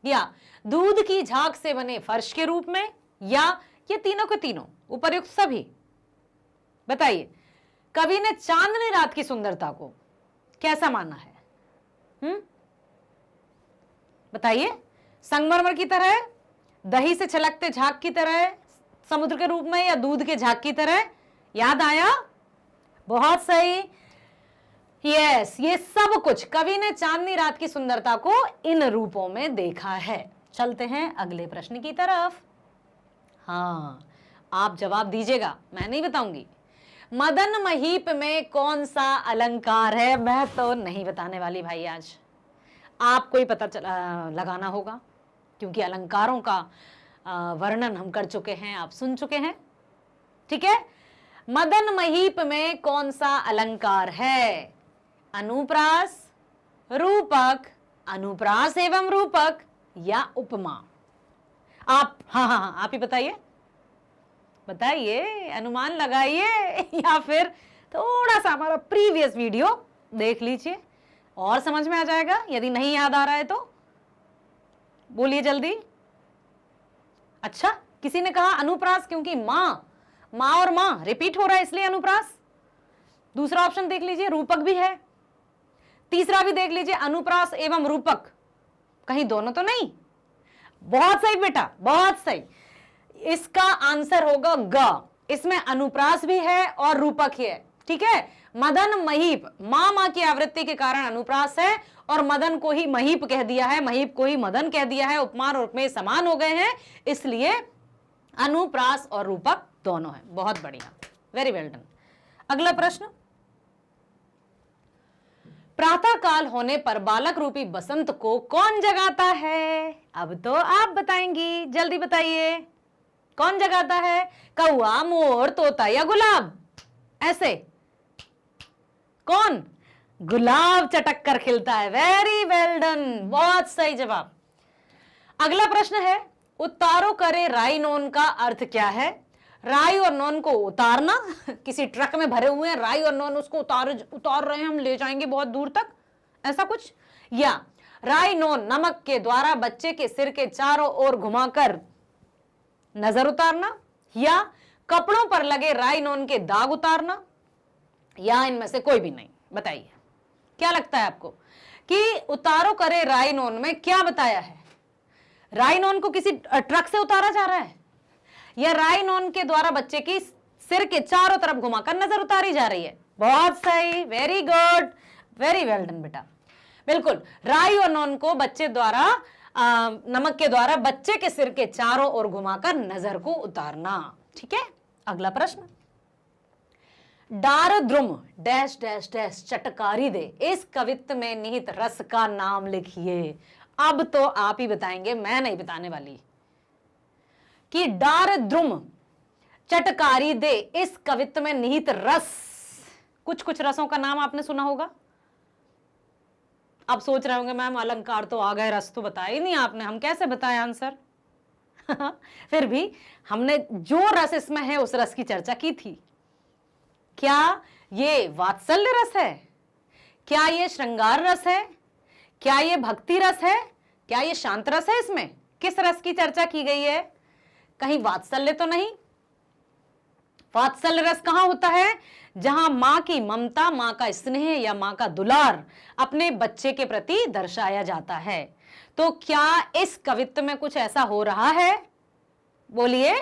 या दूध की झाग से बने फर्श के रूप में, या ये तीनों के तीनों, उपर्युक्त सभी? बताइए, कवि ने चांदनी रात की सुंदरता को कैसा माना है? बताइए। संगमरमर की तरह, दही से छलकते झाग की तरह, समुद्र के रूप में, या दूध के झाग की तरह? याद आया? बहुत सही। यस, ये सब कुछ कवि ने चांदनी रात की सुंदरता को इन रूपों में देखा है। चलते हैं अगले प्रश्न की तरफ। हाँ, आप जवाब दीजिएगा, मैं नहीं बताऊंगी। मदन महीप में कौन सा अलंकार है? मैं तो नहीं बताने वाली भाई, आज आपको ही पता लगाना होगा, क्योंकि अलंकारों का वर्णन हम कर चुके हैं, आप सुन चुके हैं। ठीक है। मदन महीप में कौन सा अलंकार है? अनुप्रास, रूपक, अनुप्रास एवं रूपक, या उपमा? आप हाँ, आप ही बताइए, बताइए, अनुमान लगाइए, या फिर थोड़ा सा हमारा प्रीवियस वीडियो देख लीजिए और समझ में आ जाएगा। यदि नहीं याद आ रहा है तो बोलिए जल्दी। अच्छा, किसी ने कहा अनुप्रास, क्योंकि मां और मां रिपीट हो रहा है इसलिए अनुप्रास। दूसरा ऑप्शन देख लीजिए, रूपक भी है। तीसरा भी देख लीजिए, अनुप्रास एवं रूपक, कहीं दोनों तो नहीं? बहुत सही बेटा, बहुत सही। इसका आंसर होगा ग, इसमें अनुप्रास भी है और रूपक ही है, ठीक है। मदन महीप, मां की आवृत्ति के कारण अनुप्रास है और मदन को ही महीप कह दिया है, महीप को ही मदन कह दिया है, उपमान और उपमेय समान हो गए हैं, इसलिए अनुप्रास और रूपक दोनों है। बहुत बढ़िया, वेरी वेल डन। अगला प्रश्न, प्रातः काल होने पर बालक रूपी बसंत को कौन जगाता है? अब तो आप बताएंगी, जल्दी बताइए, कौन जगाता है? कौआ, मोर, तोता या गुलाब? ऐसे कौन? गुलाब चटक कर खिलता है। वेरी वेल डन, बहुत सही जवाब। अगला प्रश्न है, उतारो करे राई नोन का अर्थ क्या है? राई और नोन को उतारना, किसी ट्रक में भरे हुए हैं राई और नोन, उसको उतार रहे हैं, हम ले जाएंगे बहुत दूर तक, ऐसा कुछ। या राई नोन नमक के द्वारा बच्चे के सिर के चारों ओर घुमाकर नजर उतारना, या कपड़ों पर लगे राई नोन के दाग उतारना, या इनमें से कोई भी नहीं? बताइए क्या लगता है आपको कि उतारो करे राई नोन में क्या बताया है? राई नोन को किसी ट्रक से उतारा जा रहा है, या राई नोन के द्वारा बच्चे की सिर के चारों तरफ घुमाकर नजर उतारी जा रही है? बहुत सही, very good, very well done बेटा। बिल्कुल, राई और नोन को बच्चे द्वारा नमक के द्वारा बच्चे के सिर के चारों ओर घुमाकर नजर को उतारना, ठीक है। अगला प्रश्न, डार द्रुम डैश डैश डैश चटकारी दे, इस कवित्त में निहित रस का नाम लिखिए। अब तो आप ही बताएंगे, मैं नहीं बताने वाली, कि डार द्रुम चटकारी दे, इस कवित्त में निहित रस, कुछ कुछ रसों का नाम आपने सुना होगा। आप सोच रहे होंगे मैम अलंकार तो आ गए, रस तो बताया ही नहीं आपने, हम कैसे बताएं आंसर? फिर भी हमने जो रस इसमें है उस रस की चर्चा की थी। क्या ये वात्सल्य रस है? क्या ये श्रृंगार रस है? क्या ये भक्ति रस है? क्या ये शांत रस है? इसमें किस रस की चर्चा की गई है? कहीं वात्सल्य तो नहीं? वात्सल्य रस कहां होता है? जहां मां की ममता, मां का स्नेह या मां का दुलार अपने बच्चे के प्रति दर्शाया जाता है। तो क्या इस कवित्व में कुछ ऐसा हो रहा है? बोलिए,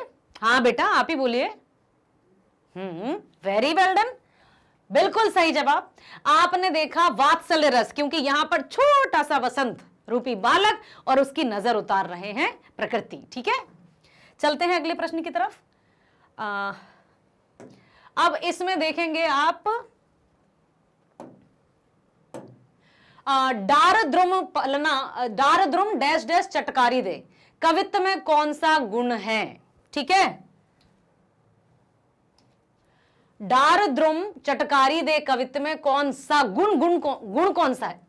हाँ बेटा आप ही बोलिए। वेरी वेल डन, बिल्कुल सही जवाब। आपने देखा वात्सल्य रस, क्योंकि यहां पर छोटा सा वसंत रूपी बालक और उसकी नजर उतार रहे हैं प्रकृति, ठीक है। चलते हैं अगले प्रश्न की तरफ। अब इसमें देखेंगे आप, डार द्रुम पलना, डार द्रुम डैश डैश चटकारी दे, कवित्व में कौन सा गुण है? ठीक है, डार द्रुम चटकारी दे कवित्व में कौन सा गुण कौन सा है?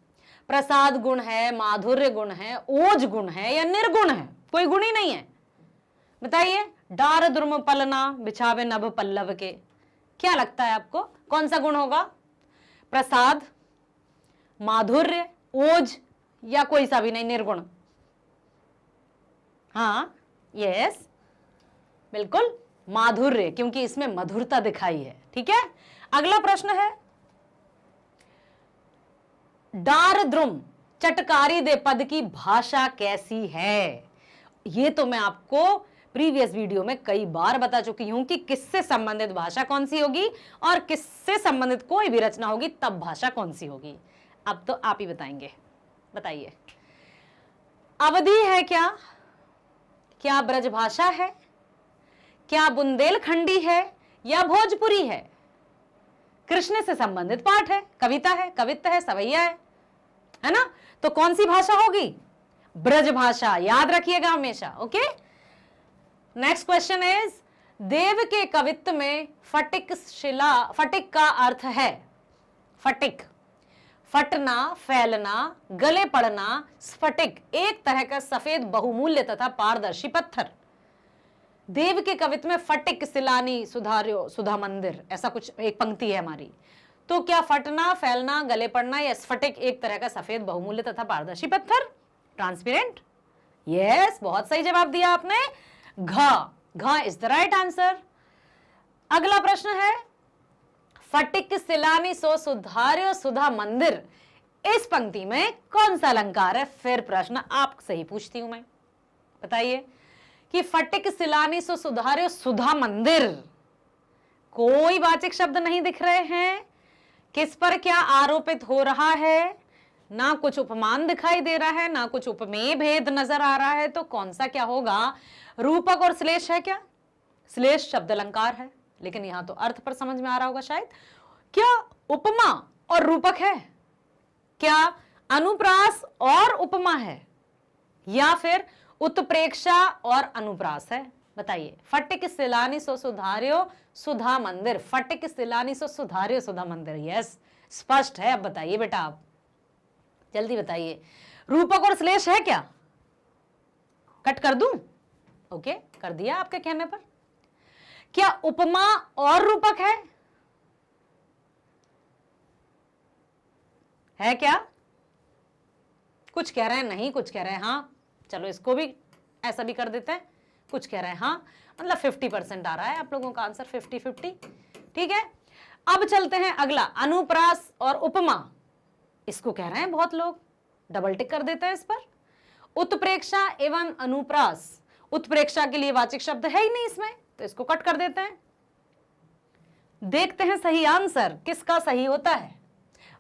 प्रसाद गुण है, माधुर्य गुण है, ओज गुण है या निर्गुण है? कोई गुण ही नहीं है, बताइए। डार द्रुम पलना बिछावे नभ पल्लव के, क्या लगता है आपको कौन सा गुण होगा? प्रसाद, माधुर्य, ओज या कोई सा भी नहीं, निर्गुण? हाँ, यस, बिल्कुल माधुर्य, क्योंकि इसमें मधुरता दिखाई है, ठीक है। अगला प्रश्न है, डार द्रुम चटकारी दे पद की भाषा कैसी है? ये तो मैं आपको प्रीवियस वीडियो में कई बार बता चुकी हूं कि किससे संबंधित भाषा कौन सी होगी और किससे संबंधित कोई भी रचना होगी तब भाषा कौन सी होगी। अब तो आप ही बताएंगे, बताइए। अवधी है क्या? क्या ब्रजभाषा है? क्या बुंदेलखंडी है या भोजपुरी है? कृष्ण से संबंधित पाठ है, कविता है, कवित्त है, सवैया है ना? तो कौन सी भाषा होगी? ब्रजभाषा, याद रखिएगा हमेशा, ओके। नेक्स्ट क्वेश्चन इज, देव के कवित्व में फटिक शिला, फटिक का अर्थ है फटिक, फटना, फैलना, गले पड़ना। स्फटिक एक तरह का सफेद बहुमूल्य तथा पारदर्शी पत्थर। देव के कवित्व में फटिक सिलानी सुधार्यो सुधा मंदिर, ऐसा कुछ एक पंक्ति है हमारी। तो क्या फटना, फैलना, गले पड़ना या स्फटिक एक तरह का सफेद बहुमूल्य तथा पारदर्शी पत्थर? ट्रांसपेरेंट, यस, बहुत सही जवाब दिया आपने। घ इज द राइट आंसर। अगला प्रश्न है, फटिक सिलानी सो सुधार्यो सुधा मंदिर, इस पंक्ति में कौन सा अलंकार है? फिर प्रश्न आपसे ही पूछती हूं मैं, बताइए कि फटिक सिलानी सो सुधारे सुधा मंदिर, कोई वाचक शब्द नहीं दिख रहे हैं, किस पर क्या आरोपित हो रहा है? ना कुछ उपमान दिखाई दे रहा है, ना कुछ उपमेय भेद नजर आ रहा है, तो कौन सा क्या होगा? रूपक और श्लेष है क्या? श्लेष शब्द अलंकार है, लेकिन यहां तो अर्थ पर समझ में आ रहा होगा शायद। क्या उपमा और रूपक है? क्या अनुप्रास और उपमा है, या फिर उत्प्रेक्षा और अनुप्रास है? बताइए। फटिक सिलानी सो सुधार्यो सुधा मंदिर, फटिक सिलानी सो सुधार्यो सुधा मंदिर, यस स्पष्ट है। अब बताइए बेटा, आप जल्दी बताइए, रूपक और श्लेष है क्या? कट कर दूं? ओके, कर दिया आपके कहने पर। क्या उपमा और रूपक है क्या? कुछ कह रहे हैं नहीं, कुछ कह रहे हैं हाँ, चलो इसको भी ऐसा भी कर देते हैं, कुछ कह रहे हैं हाँ, मतलब 50% आ रहा है आप लोगों का आंसर, 50-50, ठीक है। अब चलते हैं अगला, अनुप्रास और उपमा, इसको कह रहे हैं बहुत लोग, डबल टिक कर देते हैं इस पर। उत्प्रेक्षा एवं अनुप्रास, उत्प्रेक्षा के लिए वाचक शब्द है ही नहीं इसमें, तो इसको कट कर देते हैं। देखते हैं सही आंसर किसका सही होता है।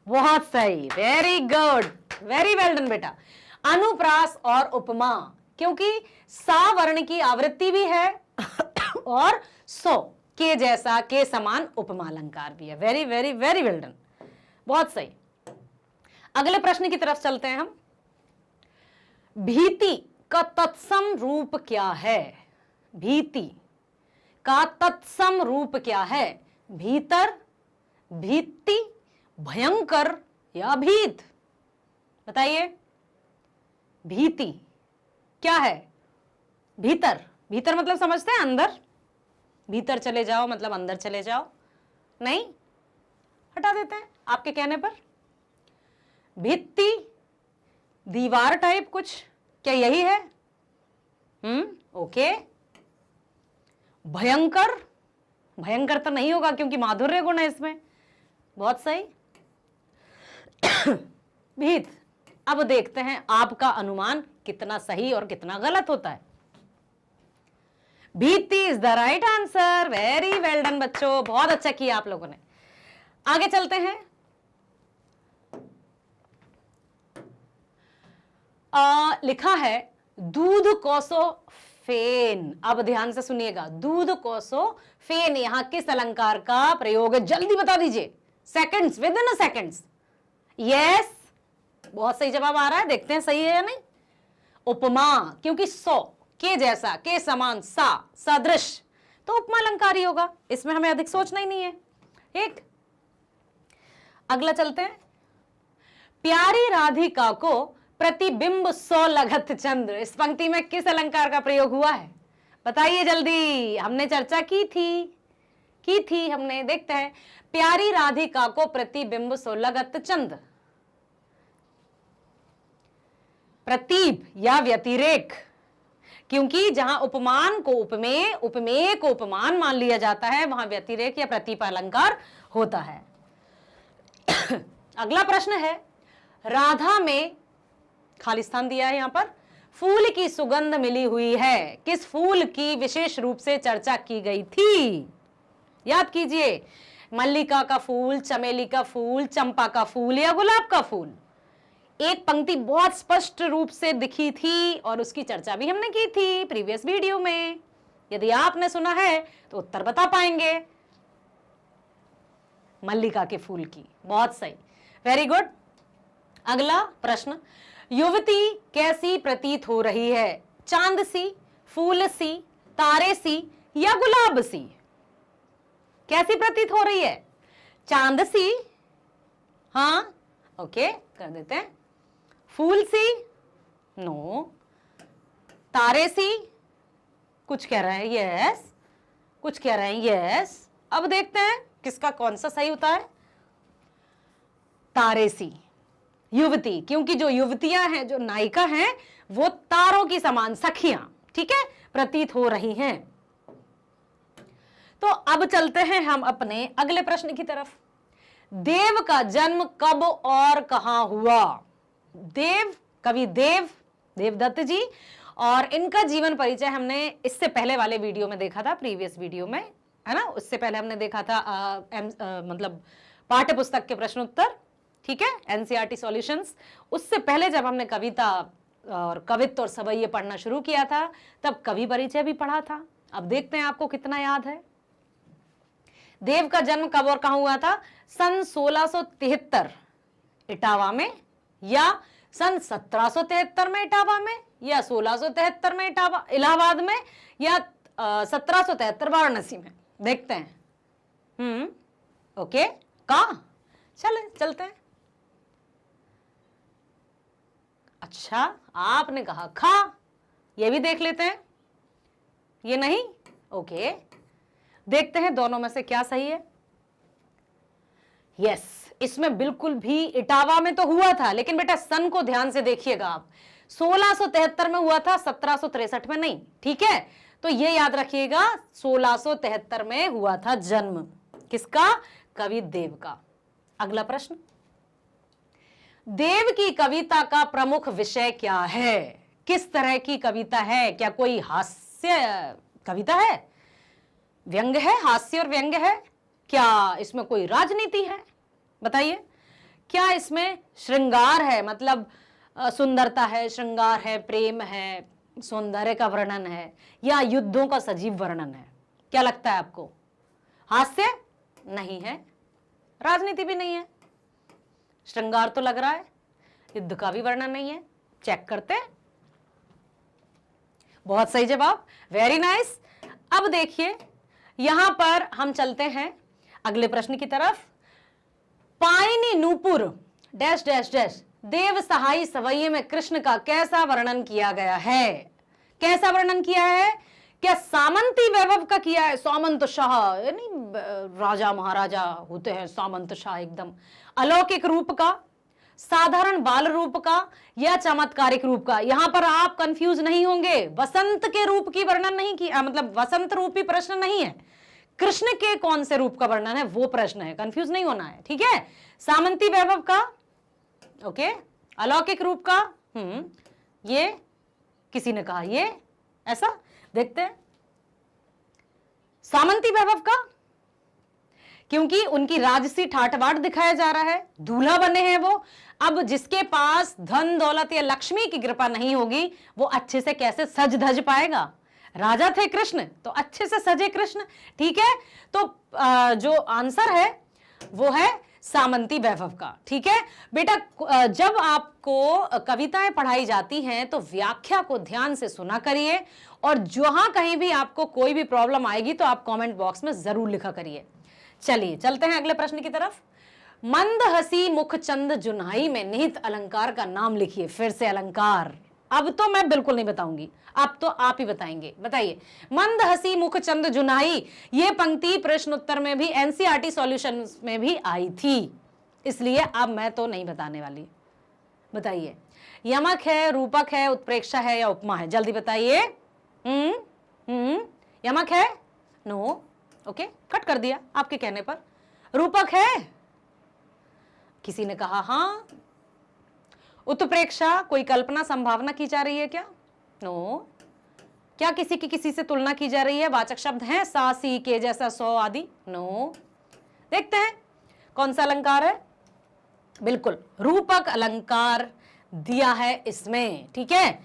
बहुत सही, very good, very well done बेटा। अनुप्रास और उपमा, क्योंकि सा वर्ण की आवृत्ति भी है और सो के जैसा, के समान उपमा अलंकार भी है। Very very very well done, बहुत सही। अगले प्रश्न की तरफ चलते हैं हम। भीति का तत्सम रूप क्या है? भीति का तत्सम रूप क्या है? भीतर, भीति, भयंकर या भीत? बताइए। भीति क्या है? भीतर, भीतर मतलब समझते हैं अंदर, भीतर चले जाओ मतलब अंदर चले जाओ, नहीं, हटा देते हैं आपके कहने पर। भित्ति, दीवार टाइप कुछ, क्या यही है? ओके। भयंकर, भयंकर तो नहीं होगा क्योंकि माधुर्य गुण है इसमें, बहुत सही। भीत, अब देखते हैं आपका अनुमान कितना सही और कितना गलत होता है। भीति is the right answer, very well done बच्चों, बहुत अच्छा किया आप लोगों ने। आगे चलते हैं। लिखा है दूध कोसो फेन, अब ध्यान से सुनिएगा, दूध कोसो फेन यहां किस अलंकार का प्रयोग है? जल्दी बता दीजिए, seconds, with in seconds. Yes, बहुत सही जवाब आ रहा है, देखते हैं सही है या नहीं। उपमा, क्योंकि सो के जैसा, के समान, सा सदृश, तो उपमा अलंकार ही होगा, इसमें हमें अधिक सोचना ही नहीं है। एक अगला चलते हैं। प्यारी राधिका को प्रतिबिंब सो लगत चंद्र, इस पंक्ति में किस अलंकार का प्रयोग हुआ है? बताइए जल्दी, हमने चर्चा की थी हमने, देखते हैं। प्यारी राधिका को प्रतिबिंब सो लगत चंद्र, प्रतीब या व्यतिरेक, क्योंकि जहां उपमान को उपमेय, उपमेय को उपमान मान लिया जाता है, वहां व्यतिरेक या प्रतीप अलंकार होता है। अगला प्रश्न है, राधा में खाली स्थान दिया है यहां पर, फूल की सुगंध मिली हुई है, किस फूल की विशेष रूप से चर्चा की गई थी? याद कीजिए, मल्लिका का फूल, चमेली का फूल, चंपा का फूल या गुलाब का फूल? एक पंक्ति बहुत स्पष्ट रूप से दिखी थी और उसकी चर्चा भी हमने की थी प्रीवियस वीडियो में, यदि आपने सुना है तो उत्तर बता पाएंगे। मल्लिका के फूल की, बहुत सही, वेरी गुड। अगला प्रश्न, युवती कैसी प्रतीत हो रही है? चांद सी, फूल सी, तारे सी या गुलाब सी? कैसी प्रतीत हो रही है? चांद सी, हाँ, ओके कर देते हैं। फूल सी, नो। तारे सी, कुछ कह रहे हैं यस, कुछ कह रहे हैं यस। अब देखते हैं किसका कौन सा सही होता है। तारे सी, युवती, क्योंकि जो युवतियां हैं, जो नायिका हैं, वो तारों की समान सखियां, ठीक है, प्रतीत हो रही हैं। तो अब चलते हैं हम अपने अगले प्रश्न की तरफ। देव का जन्म कब और कहां हुआ? देव, कवि देवदत्त जी, और इनका जीवन परिचय हमने इससे पहले वाले वीडियो में देखा था, प्रीवियस वीडियो में, है ना। उससे पहले हमने देखा था मतलब पाठ्य पुस्तक के प्रश्न उत्तर, ठीक है, एनसीईआरटी सॉल्यूशंस। उससे पहले जब हमने कविता और कवित्व और सवैये पढ़ना शुरू किया था तब कवि परिचय भी पढ़ा था। अब देखते हैं आपको कितना याद है। देव का जन्म कब और कहां हुआ था? सन 1673 इटावा में, या सन 1773 में इटावा में, या 1673 में इलाहाबाद में, या 1773 वाराणसी में। देखते हैं। ओके, कहां? चलते हैं। अच्छा, आपने कहा खा, ये भी देख लेते हैं। ये नहीं, ओके, देखते हैं दोनों में से क्या सही है। यस, इसमें बिल्कुल भी इटावा में तो हुआ था, लेकिन बेटा सन को ध्यान से देखिएगा आप, 1673 में हुआ था, 1763 में नहीं, ठीक है। तो ये याद रखिएगा, 1673 में हुआ था जन्म किसका? कवि देव का। अगला प्रश्न, देव की कविता का प्रमुख विषय क्या है? किस तरह की कविता है? क्या कोई हास्य कविता है, व्यंग्य है, हास्य और व्यंग्य है? क्या इसमें कोई राजनीति है? बताइए। क्या इसमें श्रृंगार है, मतलब सुंदरता है, श्रृंगार है, प्रेम है, सौंदर्य का वर्णन है, या युद्धों का सजीव वर्णन है? क्या लगता है आपको? हास्य नहीं है, राजनीति भी नहीं है, श्रृंगार तो लग रहा है, युद्ध का भी वर्णन नहीं है। चेक करते हैं। बहुत सही जवाब, वेरी नाइस। अब देखिए यहां पर हम चलते हैं अगले प्रश्न की तरफ। पायनी नूपुर डैश डैश डैश देव सहाई सवैये में कृष्ण का कैसा वर्णन किया गया है? कैसा वर्णन किया है? क्या सामंती वैभव का किया है? सामंत शाह, यानी राजा महाराजा होते हैं सामंत शाह, एकदम अलौकिक रूप का, साधारण बाल रूप का, या चमत्कारिक रूप का? यहां पर आप कंफ्यूज नहीं होंगे, वसंत के रूप की वर्णन नहीं किया, मतलब वसंत रूपी प्रश्न नहीं है, कृष्ण के कौन से रूप का वर्णन है वो प्रश्न है, कंफ्यूज नहीं होना है, ठीक है। सामंती वैभव का, ओके, अलौकिक रूप का, ये किसी ने कहा ये ऐसा, देखते हैं। सामंती वैभव का, क्योंकि उनकी राजसी ठाठबाट दिखाया जा रहा है, दूल्हा बने हैं वो। अब जिसके पास धन दौलत या लक्ष्मी की कृपा नहीं होगी वो अच्छे से कैसे सज धज पाएगा? राजा थे कृष्ण तो अच्छे से सजे कृष्ण, ठीक है। तो जो आंसर है वो है सामंती वैभव का, ठीक है बेटा। जब आपको कविताएं पढ़ाई जाती हैं तो व्याख्या को ध्यान से सुना करिए, और जहां कहीं भी आपको कोई भी प्रॉब्लम आएगी तो आप कमेंट बॉक्स में जरूर लिखा करिए। चलिए चलते हैं अगले प्रश्न की तरफ। मंद हसी मुख चंद जुनाई में निहित अलंकार का नाम लिखिए। फिर से अलंकार, अब तो मैं बिल्कुल नहीं बताऊंगी, अब तो आप ही बताएंगे। बताइए, मंद हसी मुख चंद जुनाई, ये पंक्ति प्रश्न उत्तर में भी, एनसीईआरटी सॉल्यूशंस में भी आई थी, इसलिए अब मैं तो नहीं बताने वाली। बताइए, यमक है, रूपक है, उत्प्रेक्षा है, या उपमा है? जल्दी बताइए। यमक है? नो, ओके, कट कर दिया आपके कहने पर। रूपक है? किसी ने कहा हाँ। उत्प्रेक्षा, कोई कल्पना संभावना की जा रही है क्या? नो। क्या किसी की किसी से तुलना की जा रही है? वाचक शब्द हैं, सा, सी, के जैसा, सौ आदि? नो। देखते हैं कौन सा अलंकार है। बिल्कुल रूपक अलंकार दिया है इसमें, ठीक है।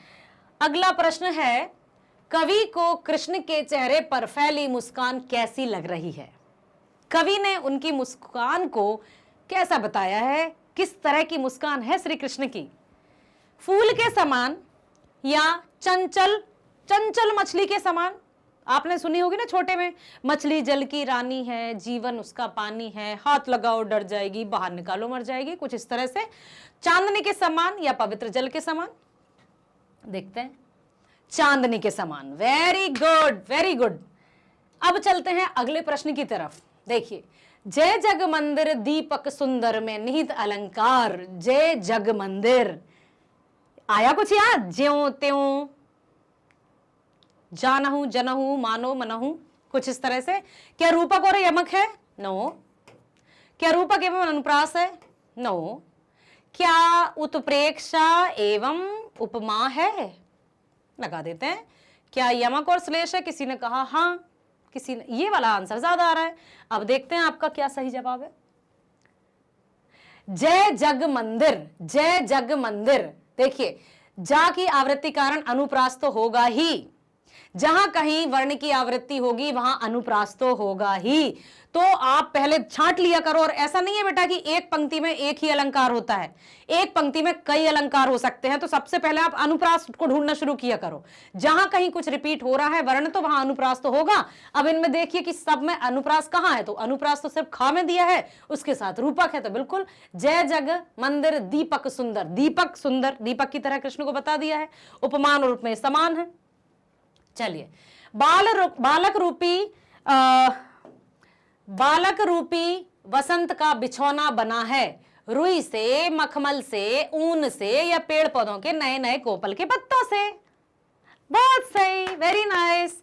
अगला प्रश्न है, कवि को कृष्ण के चेहरे पर फैली मुस्कान कैसी लग रही है? कवि ने उनकी मुस्कान को कैसा बताया है? किस तरह की मुस्कान है श्री कृष्ण की? फूल के समान, या चंचल चंचल मछली के समान? आपने सुनी होगी ना छोटे में, मछली जल की रानी है, जीवन उसका पानी है, हाथ लगाओ डर जाएगी, बाहर निकालो मर जाएगी, कुछ इस तरह से। चांदनी के समान या पवित्र जल के समान? देखते हैं, चांदनी के समान। Very good, very good. अब चलते हैं अगले प्रश्न की तरफ। देखिए, जय जग मंदिर दीपक सुंदर में निहित अलंकार। जय जग मंदिर आया कुछ याद? ज्यों त्यों, जानहू जनहू, मानो मनहू, कुछ इस तरह से। क्या रूपक और यमक है? नो। क्या रूपक एवं अनुप्रास है? नो। क्या उत्प्रेक्षा एवं उपमा है? लगा देते हैं। क्या यमक और श्लेष है? किसी ने कहा हाँ, किसी ने, ये वाला आंसर ज्यादा आ रहा है। अब देखते हैं आपका क्या सही जवाब है। जय जग मंदिर, जय जग मंदिर। देखिए, जा की आवृत्ति कारण अनुप्रास तो होगा ही, जहां कहीं वर्ण की आवृत्ति होगी वहां अनुप्रास तो होगा ही। तो आप पहले छांट लिया करो। और ऐसा नहीं है बेटा कि एक पंक्ति में एक ही अलंकार होता है, एक पंक्ति में कई अलंकार हो सकते हैं। तो सबसे पहले आप अनुप्रास को ढूंढना शुरू किया करो। जहां कहीं कुछ रिपीट हो रहा है वर्ण तो वहां अनुप्रास तो होगा। अब इनमें देखिए कि सब में अनुप्रास कहां है, तो अनुप्रास तो सिर्फ खा में दिया है, उसके साथ रूपक है, तो बिल्कुल जय जग मंदिर दीपक सुंदर। दीपक सुंदर, दीपक की तरह कृष्ण को बता दिया है, उपमान रूप में समान है। चलिए, बालक रूपी वसंत का बिछौना बना है रुई से, मखमल से, ऊन से या पेड़ पौधों के नए नए कोपल के पत्तों से। बहुत सही, वेरी नाइस।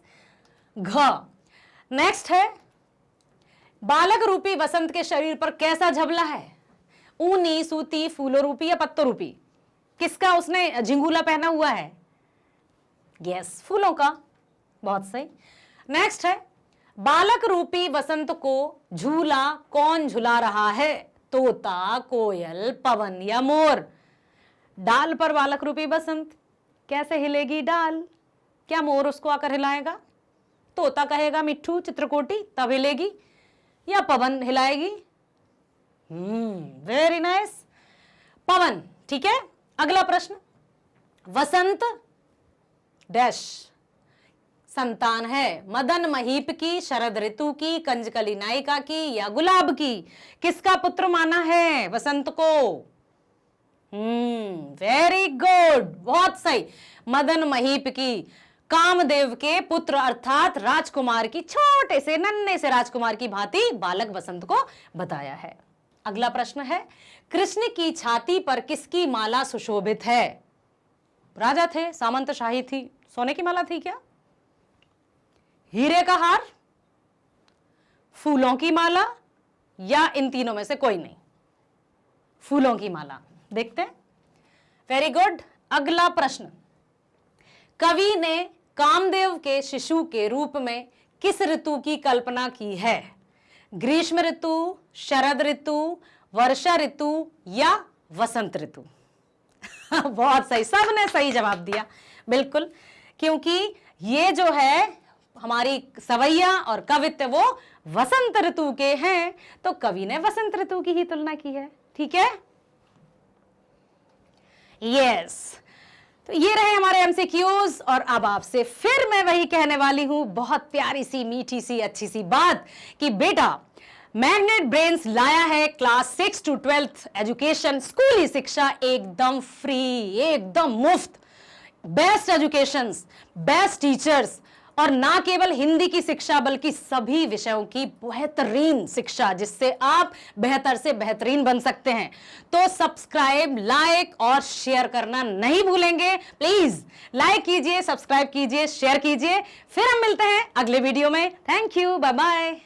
घ नेक्स्ट है, बालक रूपी वसंत के शरीर पर कैसा झबला है? ऊनी, सूती, फूलों रूपी या पत्तों रूपी? किसका उसने झिंगूला पहना हुआ है? यस, फूलों का। बहुत सही। नेक्स्ट है, बालक रूपी वसंत को झूला कौन झुला रहा है? तोता, कोयल, पवन या मोर? डाल पर बालक रूपी बसंत, कैसे हिलेगी डाल? क्या मोर उसको आकर हिलाएगा? तोता कहेगा मिट्ठू चित्रकोटी, तब हिलेगी, या पवन हिलाएगी? वेरी नाइस, पवन। ठीक है, अगला प्रश्न, वसंत डैश संतान है? मदन महीप की, शरद ऋतु की, कंजकली नायिका की या गुलाब की? किसका पुत्र माना है वसंत को? वेरी गुड, बहुत सही, मदन महीप की, कामदेव के पुत्र अर्थात राजकुमार की, छोटे से नन्हे से राजकुमार की भांति बालक वसंत को बताया है। अगला प्रश्न है, कृष्ण की छाती पर किसकी माला सुशोभित है? राजा थे, सामंतशाही थी, सोने की माला थी क्या? हीरे का हार, फूलों की माला, या इन तीनों में से कोई नहीं? फूलों की माला। देखते हैं। Very good. अगला प्रश्न, कवि ने कामदेव के शिशु के रूप में किस ऋतु की कल्पना की है? ग्रीष्म ऋतु, शरद ऋतु, वर्षा ऋतु या वसंत ऋतु? बहुत सही, सबने सही जवाब दिया, बिल्कुल, क्योंकि ये जो है हमारी सवैया और कवित्व वो वसंत ऋतु के हैं, तो कवि ने वसंत ऋतु की ही तुलना की है। ठीक है, यस। तो ये रहे हमारे एमसीक्यूज, और अब आपसे फिर मैं वही कहने वाली हूं, बहुत प्यारी सी, मीठी सी, अच्छी सी बात, कि बेटा मैग्नेट ब्रेन्स लाया है क्लास 6 to 12th एजुकेशन, स्कूली शिक्षा एकदम फ्री, एकदम मुफ्त, बेस्ट एजुकेशन, बेस्ट टीचर्स, और ना केवल हिंदी की शिक्षा बल्कि सभी विषयों की बेहतरीन शिक्षा, जिससे आप बेहतर से बेहतरीन बन सकते हैं। तो सब्सक्राइब, लाइक और शेयर करना नहीं भूलेंगे। प्लीज लाइक कीजिए, सब्सक्राइब कीजिए, शेयर कीजिए। फिर हम मिलते हैं अगले वीडियो में। Thank you, bye bye.